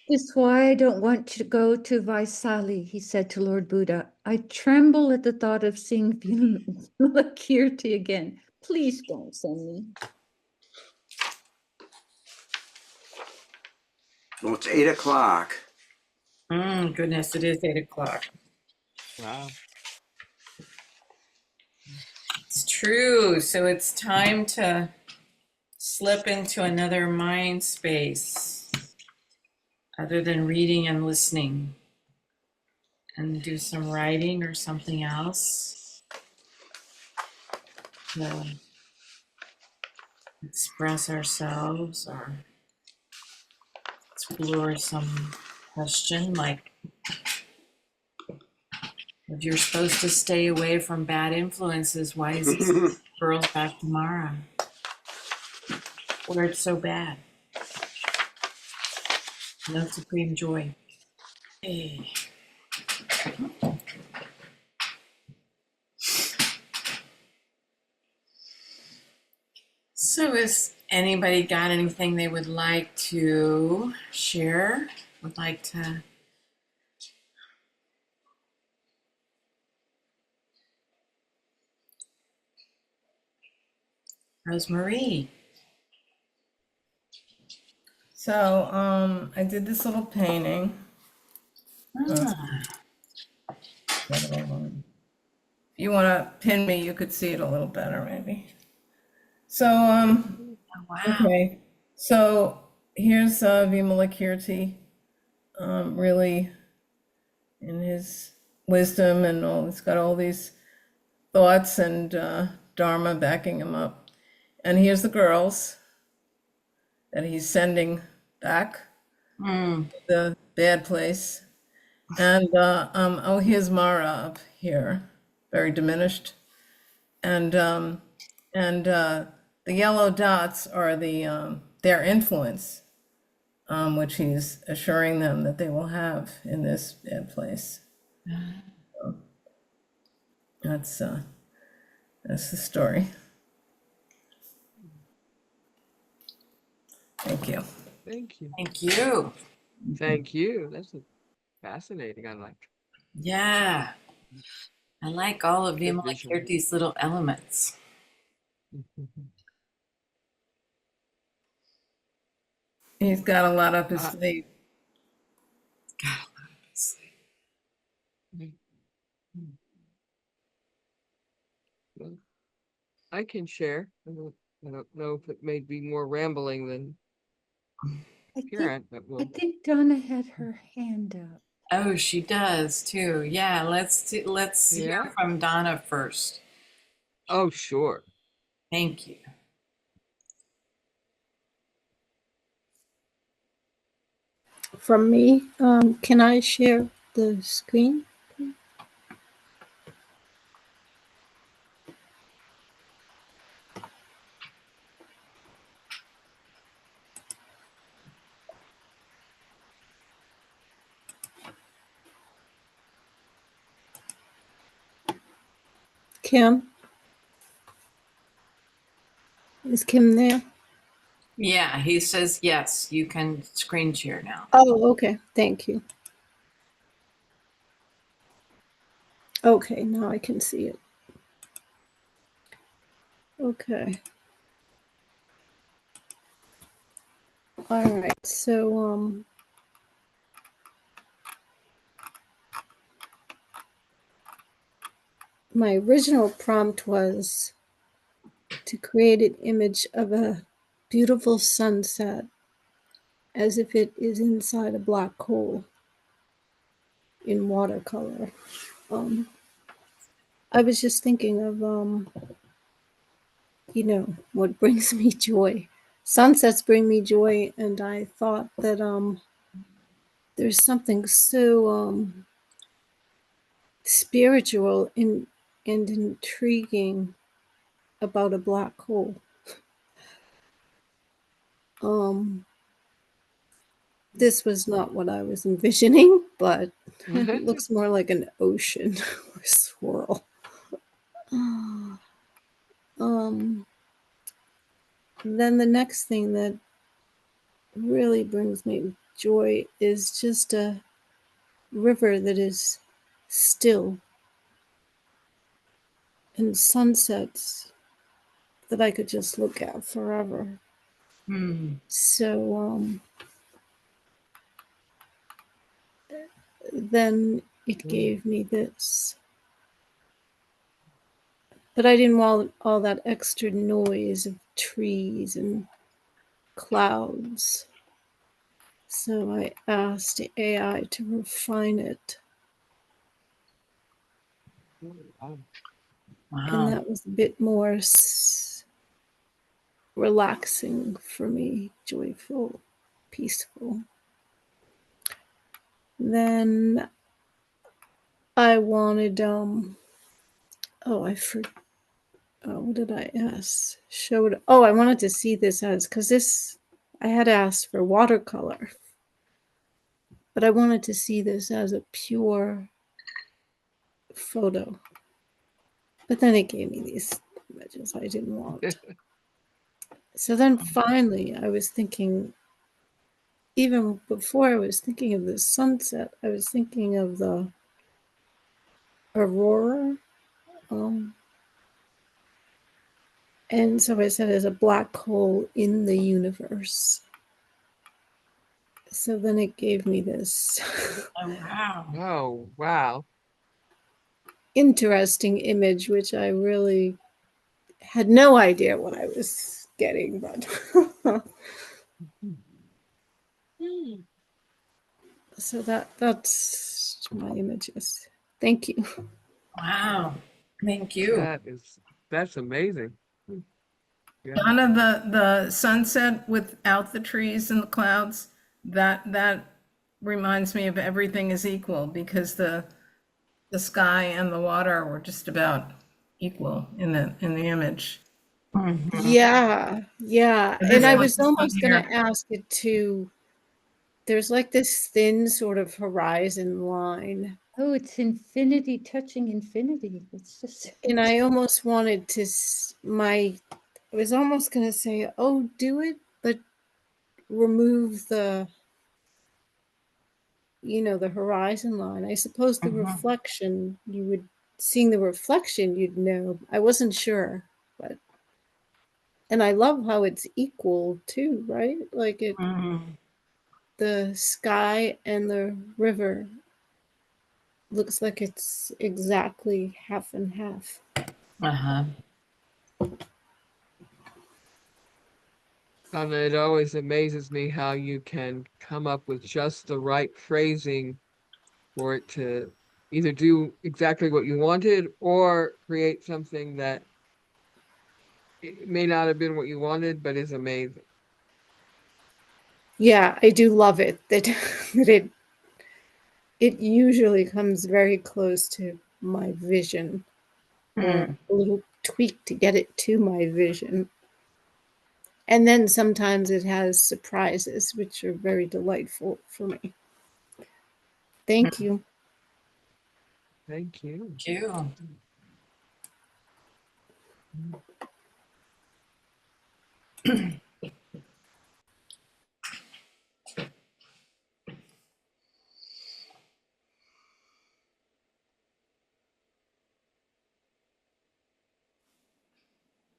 Speaker 5: It's why I don't want to go to Vaisali, he said to Lord Buddha. I tremble at the thought of seeing Vimalakirti again. Please don't send me.
Speaker 4: Well, it's 8 o'clock.
Speaker 1: goodness, it is 8 o'clock.
Speaker 6: Wow.
Speaker 1: It's true. So it's time to slip into another mind space other than reading and listening, and do some writing or something else to express ourselves or explore some question like if you're supposed to stay away from bad influences, why is he sending girls back to Mara? Where it's so bad. No supreme joy. Hey. So has anybody got anything they would like to share? Would like to? Rosemarie.
Speaker 9: So I did this little painting.
Speaker 1: Ah,
Speaker 9: If you want to pin me, you could see it a little better, maybe. So
Speaker 1: wow.
Speaker 9: okay. So here's Vimalakirti, really in his wisdom and all. He's got all these thoughts and dharma backing him up. And here's the girls that he's sending back
Speaker 1: Mm.
Speaker 9: the bad place. And oh, here's Mara up here, very diminished. And the yellow dots are the their influence, which he's assuring them that they will have in this bad place. So that's the story. Thank you.
Speaker 6: Thank you.
Speaker 1: Thank you.
Speaker 6: Thank you. That's fascinating. I like
Speaker 1: Yeah, I like all of
Speaker 6: good visual.
Speaker 1: Vimalakirti's little elements.
Speaker 9: He's got a lot up his
Speaker 6: Uh,
Speaker 9: sleeve.
Speaker 1: God, I love this.
Speaker 6: Well, I can share. I don't know if it may be more rambling than apparent, but
Speaker 5: I think Donna had her hand up.
Speaker 1: Oh, she does too. Yeah, let's
Speaker 6: Yeah.
Speaker 1: hear from Donna first.
Speaker 6: Oh, sure.
Speaker 1: Thank you.
Speaker 8: From me, can I share the screen? Kim? Is Kim there?
Speaker 1: Yeah, he says yes, you can screen share now.
Speaker 8: Oh, okay. Thank you. Okay, now I can see it. Okay. All right. So my original prompt was to create an image of a beautiful sunset as if it is inside a black hole in watercolor. I was just thinking of what brings me joy. Sunsets bring me joy, and I thought that there's something so spiritual and intriguing about a black hole. This was not what I was envisioning, but it looks more like an ocean or swirl. Then the next thing that really brings me joy is just a river that is still, and sunsets that I could just look at forever. So then it gave me this. But I didn't want all that extra noise of trees and clouds. So I asked AI to refine it. And
Speaker 1: Wow.
Speaker 8: that was a bit more relaxing for me, joyful, peaceful. Then I wanted, what did I ask? I wanted to see this because I had asked for watercolor, but I wanted to see this as a pure photo. But then it gave me these images I didn't want. So then finally I was thinking, even before I was thinking of the sunset, I was thinking of the aurora. And so I said, as a black hole in the universe. So then it gave me this
Speaker 1: Oh, wow.
Speaker 6: Oh, wow.
Speaker 8: interesting image, which I really had no idea what I was getting, but so that's my images. Thank you.
Speaker 1: Wow. Thank you.
Speaker 6: That's amazing. Yeah.
Speaker 9: Donna, the sunset without the trees and the clouds, that reminds me of Everything is Equal, because the sky and the water were just about equal in the image.
Speaker 8: Yeah. And I was almost going
Speaker 9: Here.
Speaker 8: to ask it to, there's like this thin sort of horizon line.
Speaker 5: Oh, it's infinity touching infinity. It's just.
Speaker 8: And I almost wanted to, I was almost going to say, oh, do it, but remove the horizon line. I suppose the reflection, seeing the reflection, you'd know. I wasn't sure, and I love how it's equal too, right? Like the sky and the river looks like it's exactly half and half.
Speaker 6: And it always amazes me how you can come up with just the right phrasing for it to either do exactly what you wanted or create something that it may not have been what you wanted, but is amazing.
Speaker 8: Yeah, I do love it that it usually comes very close to my vision, or a little tweak to get it to my vision. And then sometimes it has surprises, which are very delightful for me. Thank you.
Speaker 6: Thank you.
Speaker 1: Thank you.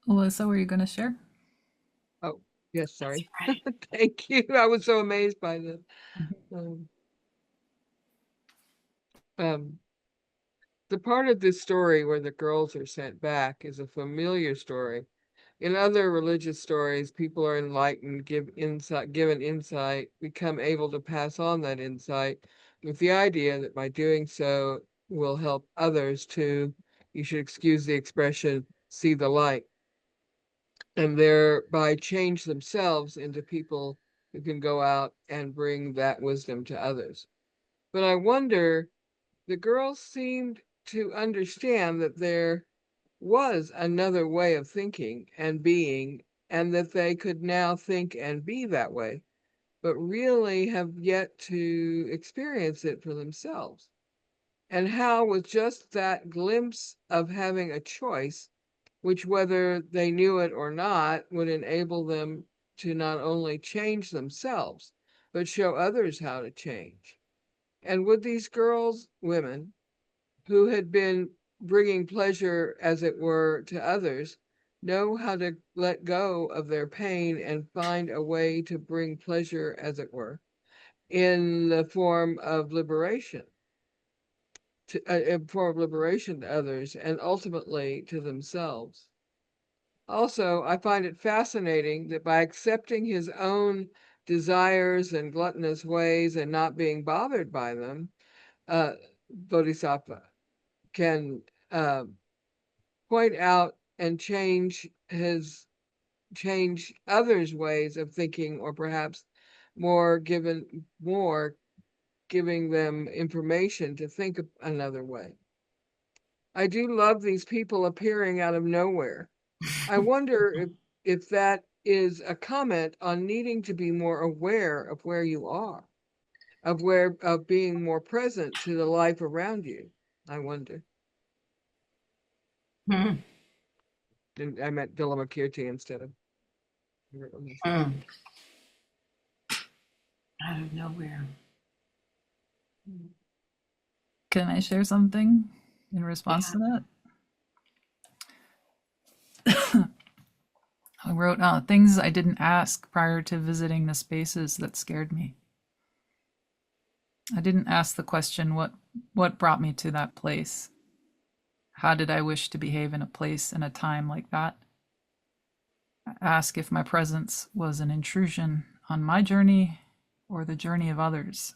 Speaker 3: Alyssa, were you going to share?
Speaker 6: Oh, yes, sorry. Right. Thank you. I was so amazed by this. The part of this story where the girls are sent back is a familiar story. In other religious stories, people are enlightened, given insight, become able to pass on that insight with the idea that by doing so will help others to, you should excuse the expression, see the light, and thereby change themselves into people who can go out and bring that wisdom to others. But I wonder, the girls seemed to understand that there was another way of thinking and being and that they could now think and be that way, but really have yet to experience it for themselves. And how, with just that glimpse of having a choice, which whether they knew it or not, would enable them to not only change themselves, but show others how to change. And would these girls, women, who had been bringing pleasure, as it were, to others, know how to let go of their pain and find a way to bring pleasure, as it were, in the form of liberation, to others and ultimately to themselves. Also, I find it fascinating that by accepting his own desires and gluttonous ways and not being bothered by them, Bodhisattva can point out and change others' ways of thinking, or perhaps giving them information to think another way. I do love these people appearing out of nowhere. I wonder if that is a comment on needing to be more aware of where you are, of being more present to the life around you. I wonder.
Speaker 1: Hmm.
Speaker 6: I meant Vimalakirti instead of.
Speaker 1: Hmm. Out of nowhere.
Speaker 3: Can I share something in response to that? I wrote things I didn't ask prior to visiting the spaces that scared me. I didn't ask the question, what brought me to that place? How did I wish to behave in a place and a time like that? I ask if my presence was an intrusion on my journey or the journey of others.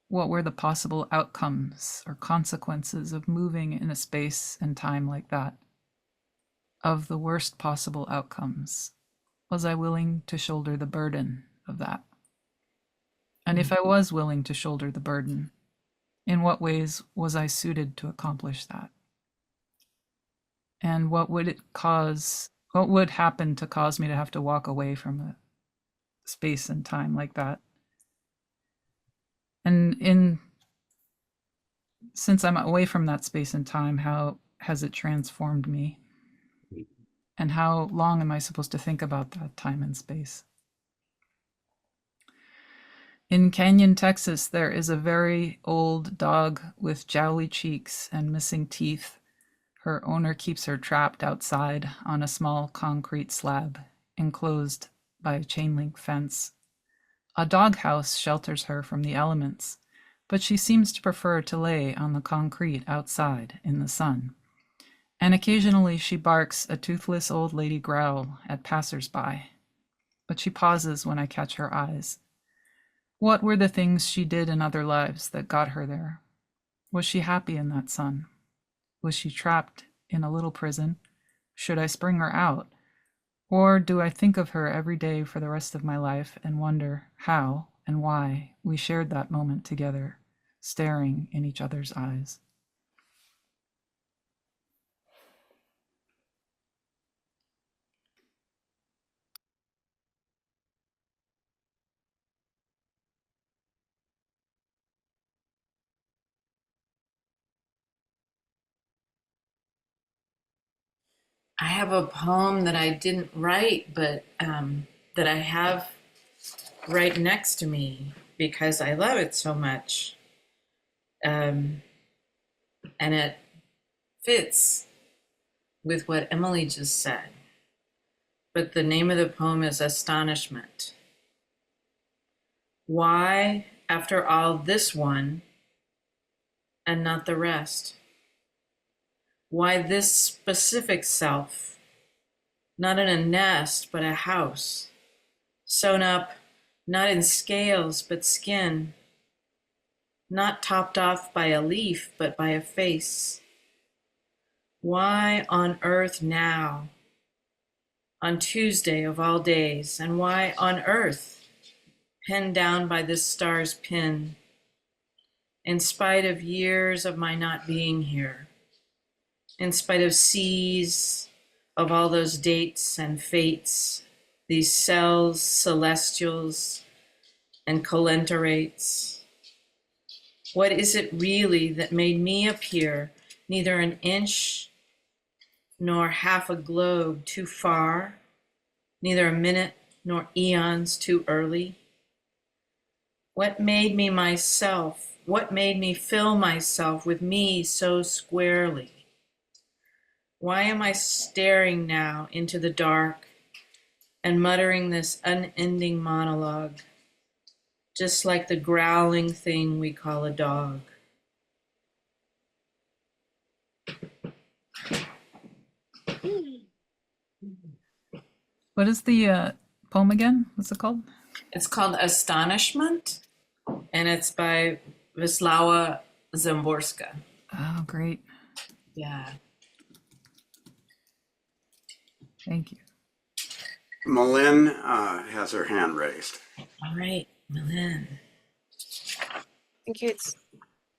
Speaker 3: What were the possible outcomes or consequences of moving in a space and time like that? Of the worst possible outcomes, was I willing to shoulder the burden of that? And if I was willing to shoulder the burden, in what ways was I suited to accomplish that? And what would happen to cause me to have to walk away from a space and time like that? And since I'm away from that space and time, how has it transformed me? And how long am I supposed to think about that time and space? In Canyon, Texas, there is a very old dog with jowly cheeks and missing teeth. Her owner keeps her trapped outside on a small concrete slab, enclosed by a chain link fence. A doghouse shelters her from the elements, but she seems to prefer to lay on the concrete outside in the sun. And occasionally she barks a toothless old lady growl at passers-by. But she pauses when I catch her eyes. What were the things she did in other lives that got her there? Was she happy in that sun? Was she trapped in a little prison? Should I spring her out? Or do I think of her every day for the rest of my life and wonder how and why we shared that moment together, staring in each other's eyes?
Speaker 1: I have a poem that I didn't write, but that I have right next to me because I love it so much. And it fits with what Emily just said. But the name of the poem is Astonishment. Why, after all, this one and not the rest? Why this specific self, not in a nest, but a house, sewn up not in scales, but skin, not topped off by a leaf, but by a face? Why on earth now, on Tuesday of all days, and why on earth, pinned down by this star's pin, in spite of years of my not being here, in spite of seas, of all those dates and fates, these cells, celestials, and colenterates? What is it really that made me appear neither an inch nor half a globe too far, neither a minute nor eons too early? What made me myself? What made me fill myself with me so squarely? Why am I staring now into the dark and muttering this unending monologue, just like the growling thing we call a dog?
Speaker 3: What is the poem again? What's it called?
Speaker 1: It's called Astonishment, and it's by Wisława Szymborska.
Speaker 3: Oh, great.
Speaker 1: Yeah.
Speaker 3: Thank you.
Speaker 4: Malin has her hand raised.
Speaker 1: All right, Malin.
Speaker 7: Thank you. It's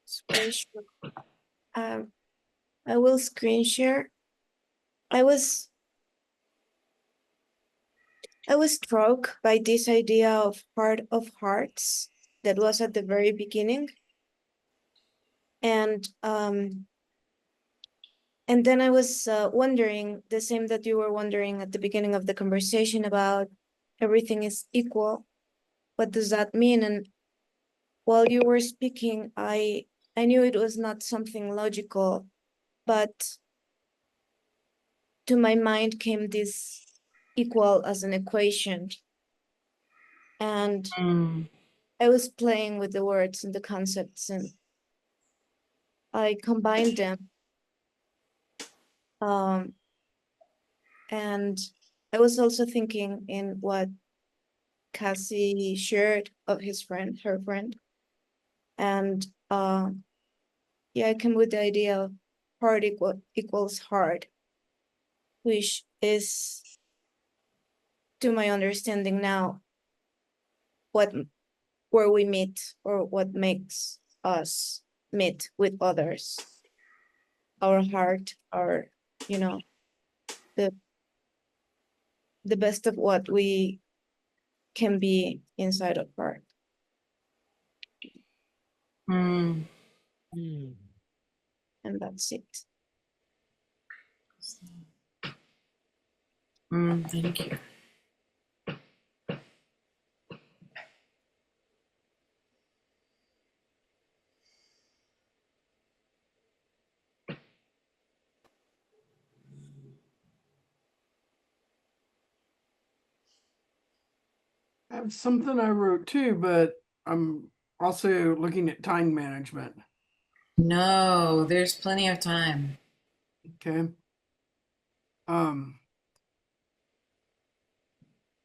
Speaker 7: screen share. I will screen share. I was struck by this idea of heart of hearts that was at the very beginning. And then I was wondering the same that you were wondering at the beginning of the conversation about everything is equal. What does that mean? And while you were speaking, I knew it was not something logical, but to my mind came this equal as an equation. And I was playing with the words and the concepts, and I combined them. And I was also thinking in what Cassie shared of his friend, her friend. And yeah, I came with the idea of heart equals heart, which is, to my understanding now, where we meet or what makes us meet with others. Our heart, our, the best of what we can be inside of heart.
Speaker 1: Mm.
Speaker 7: And that's it.
Speaker 1: Thank you.
Speaker 2: I have something I wrote too, but I'm also looking at time management.
Speaker 1: No, there's plenty of time.
Speaker 2: Okay. The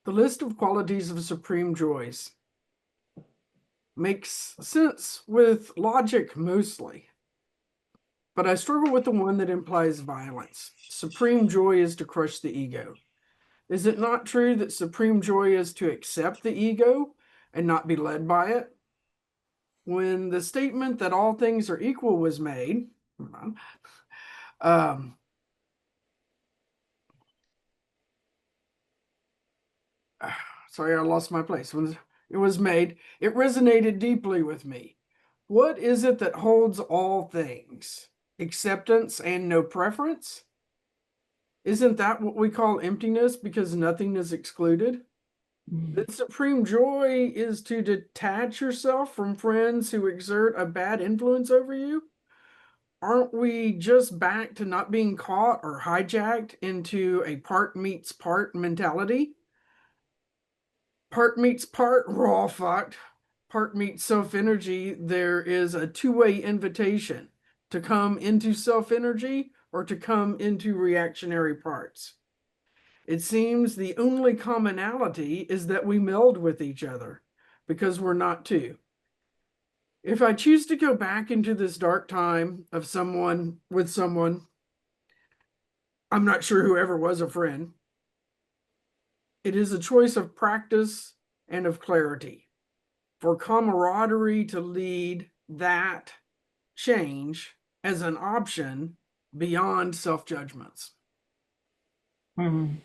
Speaker 2: list of qualities of supreme joys makes sense with logic mostly, but I struggle with the one that implies violence. Supreme joy is to crush the ego. Is it not true that supreme joy is to accept the ego and not be led by it? When the statement that all things are equal was made, sorry, I lost my place. When it was made, it resonated deeply with me. What is it that holds all things? Acceptance and no preference? Isn't that what we call emptiness because nothing is excluded? The supreme joy is to detach yourself from friends who exert a bad influence over you. Aren't we just back to not being caught or hijacked into a part meets part mentality? Part meets part, we're all fucked. Part meets self-energy, there is a two-way invitation to come into self-energy or to come into reactionary parts. It seems the only commonality is that we meld with each other because we're not two. If I choose to go back into this dark time of someone with someone, I'm not sure whoever was a friend, it is a choice of practice and of clarity. For camaraderie to lead that change as an option beyond self-judgments.
Speaker 1: Mhm.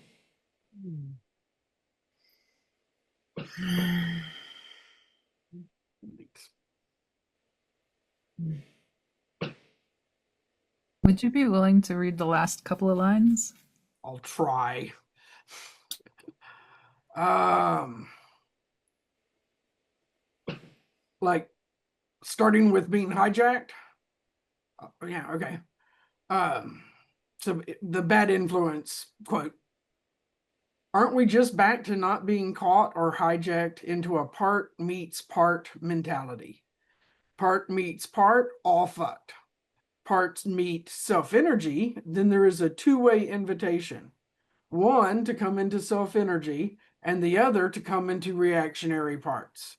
Speaker 6: Hmm.
Speaker 3: Would you be willing to read the last couple of lines?
Speaker 2: I'll try. Um, like starting with being hijacked. Yeah, okay. So the bad influence quote. Aren't we just back to not being caught or hijacked into a part meets part mentality? Part meets part, all fucked. Parts meet self energy, then there is a two-way invitation. One to come into self energy, and the other to come into reactionary parts.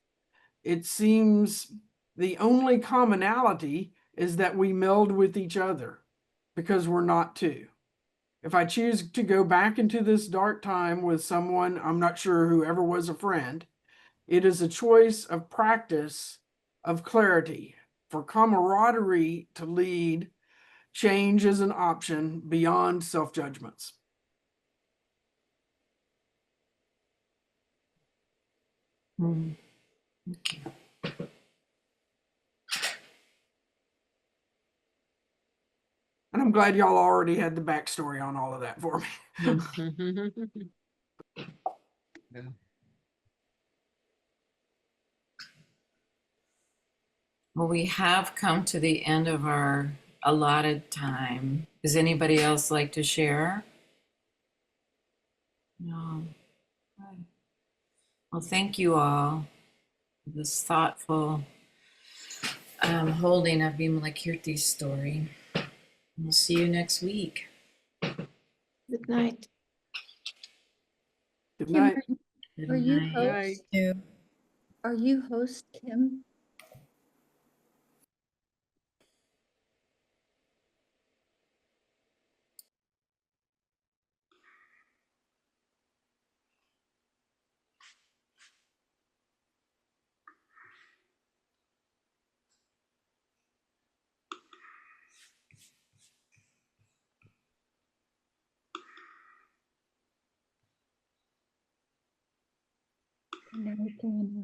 Speaker 2: It seems the only commonality is that we meld with each other because we're not two. If I choose to go back into this dark time with someone I'm not sure who ever was a friend, it is a choice of practice of clarity for camaraderie to lead. Change is an option beyond self judgments.
Speaker 1: Mhm. Okay.
Speaker 2: And I'm glad y'all already had the backstory on all of that for me.
Speaker 6: Yeah.
Speaker 1: Well, we have come to the end of our allotted time. Does anybody else like to share? No. Good. Well, thank you all for this thoughtful holding of Vimalakirti's story. We'll see you next week.
Speaker 7: Good night.
Speaker 2: Good
Speaker 5: Kim,
Speaker 2: night.
Speaker 1: Good
Speaker 5: are you
Speaker 1: night.
Speaker 5: host?
Speaker 9: Yeah.
Speaker 5: Are you host, Kim? Good night, Dana.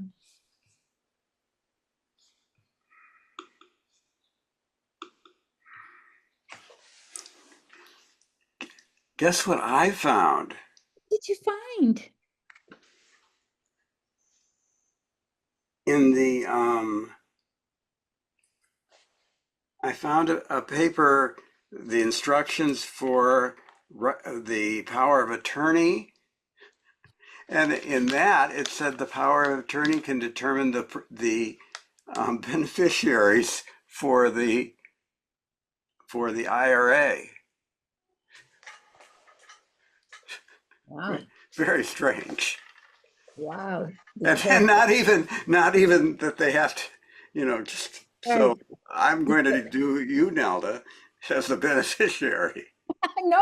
Speaker 4: Guess what I found?
Speaker 5: What did you find?
Speaker 4: In the I found a paper, the instructions for the power of attorney, and in that it said the power of attorney can determine the beneficiaries for the IRA.
Speaker 5: Wow.
Speaker 4: Very strange.
Speaker 5: Wow. Be
Speaker 4: And
Speaker 5: careful.
Speaker 4: not even that they have to, just so
Speaker 5: Right.
Speaker 4: I'm going to do you, Nelda, as the beneficiary.
Speaker 5: No.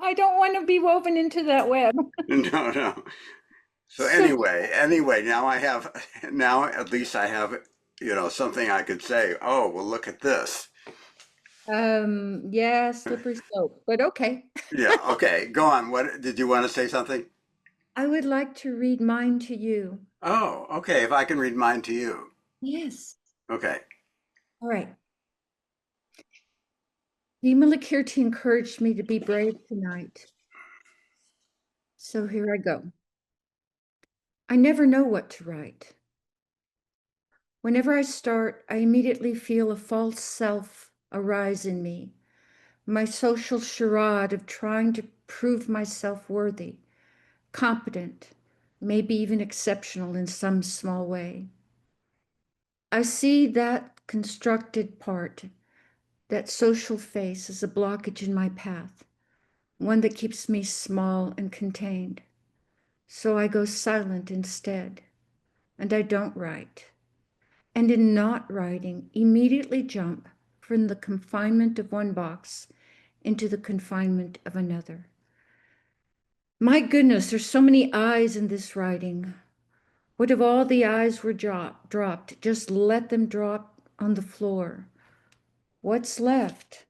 Speaker 5: I don't want to be woven into that web.
Speaker 4: No, no. So
Speaker 5: So,
Speaker 4: anyway, now at least I have, something I could say, oh, well, look at this.
Speaker 5: yeah, slippery slope, but okay.
Speaker 4: Yeah, okay, go on. What did you want to say something?
Speaker 5: I would like to read mine to you.
Speaker 4: Oh, okay, if I can read mine to you.
Speaker 5: Yes.
Speaker 4: Okay.
Speaker 5: All right. Vimalakirti encouraged me to be brave tonight. So here I go. I never know what to write. Whenever I start, I immediately feel a false self arise in me, my social charade of trying to prove myself worthy, competent, maybe even exceptional in some small way. I see that constructed part, that social face, as a blockage in my path, one that keeps me small and contained. So I go silent instead, and I don't write. And in not writing, immediately jump from the confinement of one box into the confinement of another. My goodness, there's so many eyes in this writing. What if all the eyes were dropped? Just let them drop on the floor. What's left?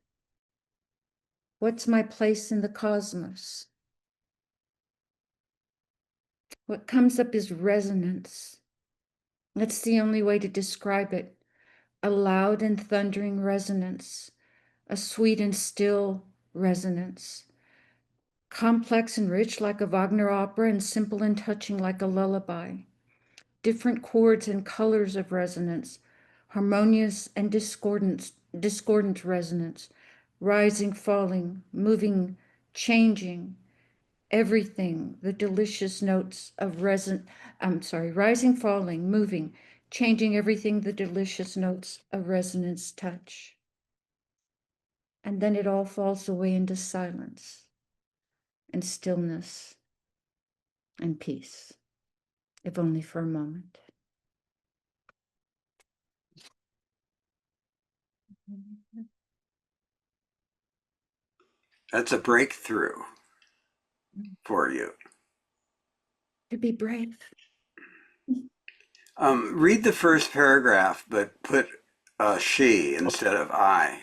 Speaker 5: What's my place in the cosmos? What comes up is resonance. That's the only way to describe it. A loud and thundering resonance, a sweet and still resonance, complex and rich like a Wagner opera and simple and touching like a lullaby. Different chords and colors of resonance, harmonious and discordant resonance, rising, falling, moving, changing, everything, the delicious notes of rising, falling, moving, changing everything, the delicious notes of resonance touch. And then it all falls away into silence and stillness and peace, if only for a moment.
Speaker 4: That's a breakthrough for you.
Speaker 5: To be brave.
Speaker 4: Read the first paragraph, but put she instead of I.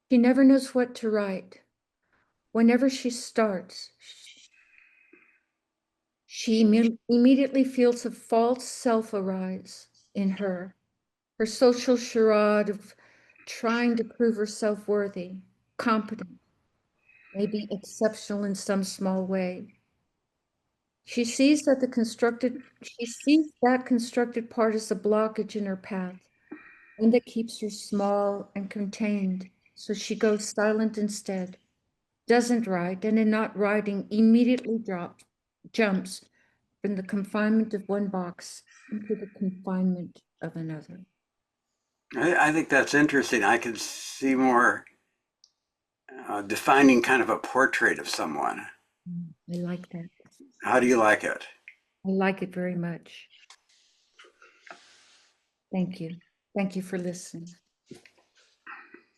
Speaker 5: She never knows what to write. Whenever she starts, she immediately feels a false self arise in her. Her social charade of trying to prove herself worthy, competent, maybe exceptional in some small way. She sees that constructed part as a blockage in her path, one that keeps her small and contained. So she goes silent instead, doesn't write, and in not writing, immediately jumps from the confinement of one box into the confinement of another.
Speaker 4: I think that's interesting. I can see more defining kind of a portrait of someone.
Speaker 5: I like that.
Speaker 4: How do you like it?
Speaker 5: I like it very much. Thank you. Thank you for listening.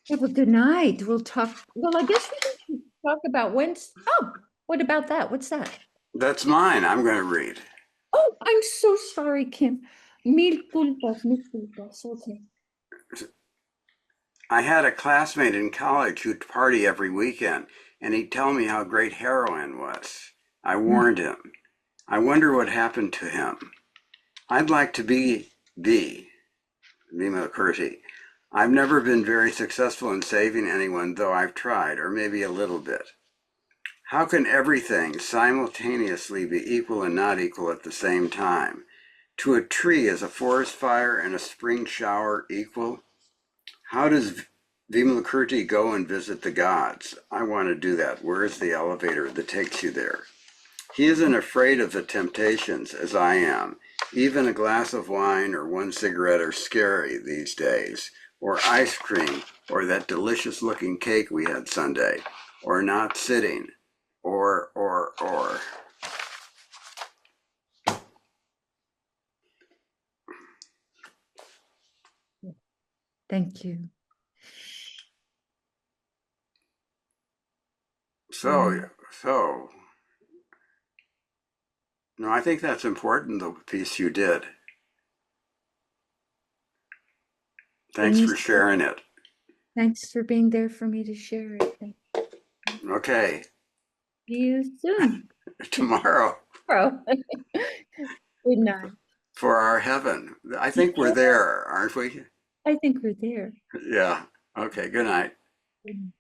Speaker 5: Have a good night. We'll talk. Well, I guess we can talk about Wednesday. Oh, what about that? What's that?
Speaker 4: That's mine. I'm going to read.
Speaker 5: Oh, I'm so sorry, Kim. Mil culpas, mil culpas. Okay.
Speaker 4: I had a classmate in college who'd party every weekend, and he'd tell me how great heroin was. I warned him. I wonder what happened to him. I'd like to be Vimalakirti. I've never been very successful in saving anyone, though I've tried, or maybe a little bit. How can everything simultaneously be equal and not equal at the same time? To a tree, is a forest fire and a spring shower equal? How does Vimalakirti go and visit the gods? I want to do that. Where is the elevator that takes you there? He isn't afraid of the temptations as I am. Even a glass of wine or one cigarette are scary these days, or ice cream, or that delicious looking cake we had Sunday, or not sitting, or.
Speaker 5: Thank you.
Speaker 4: So, no, I think that's important, the piece you did. Thanks for sharing it.
Speaker 5: Thanks for being there for me to share it.
Speaker 4: Okay.
Speaker 5: See you soon.
Speaker 4: Tomorrow.
Speaker 5: Good night.
Speaker 4: For our heaven. I think we're there, aren't we?
Speaker 5: I think we're there.
Speaker 4: Yeah. Okay, good night.
Speaker 5: Good night.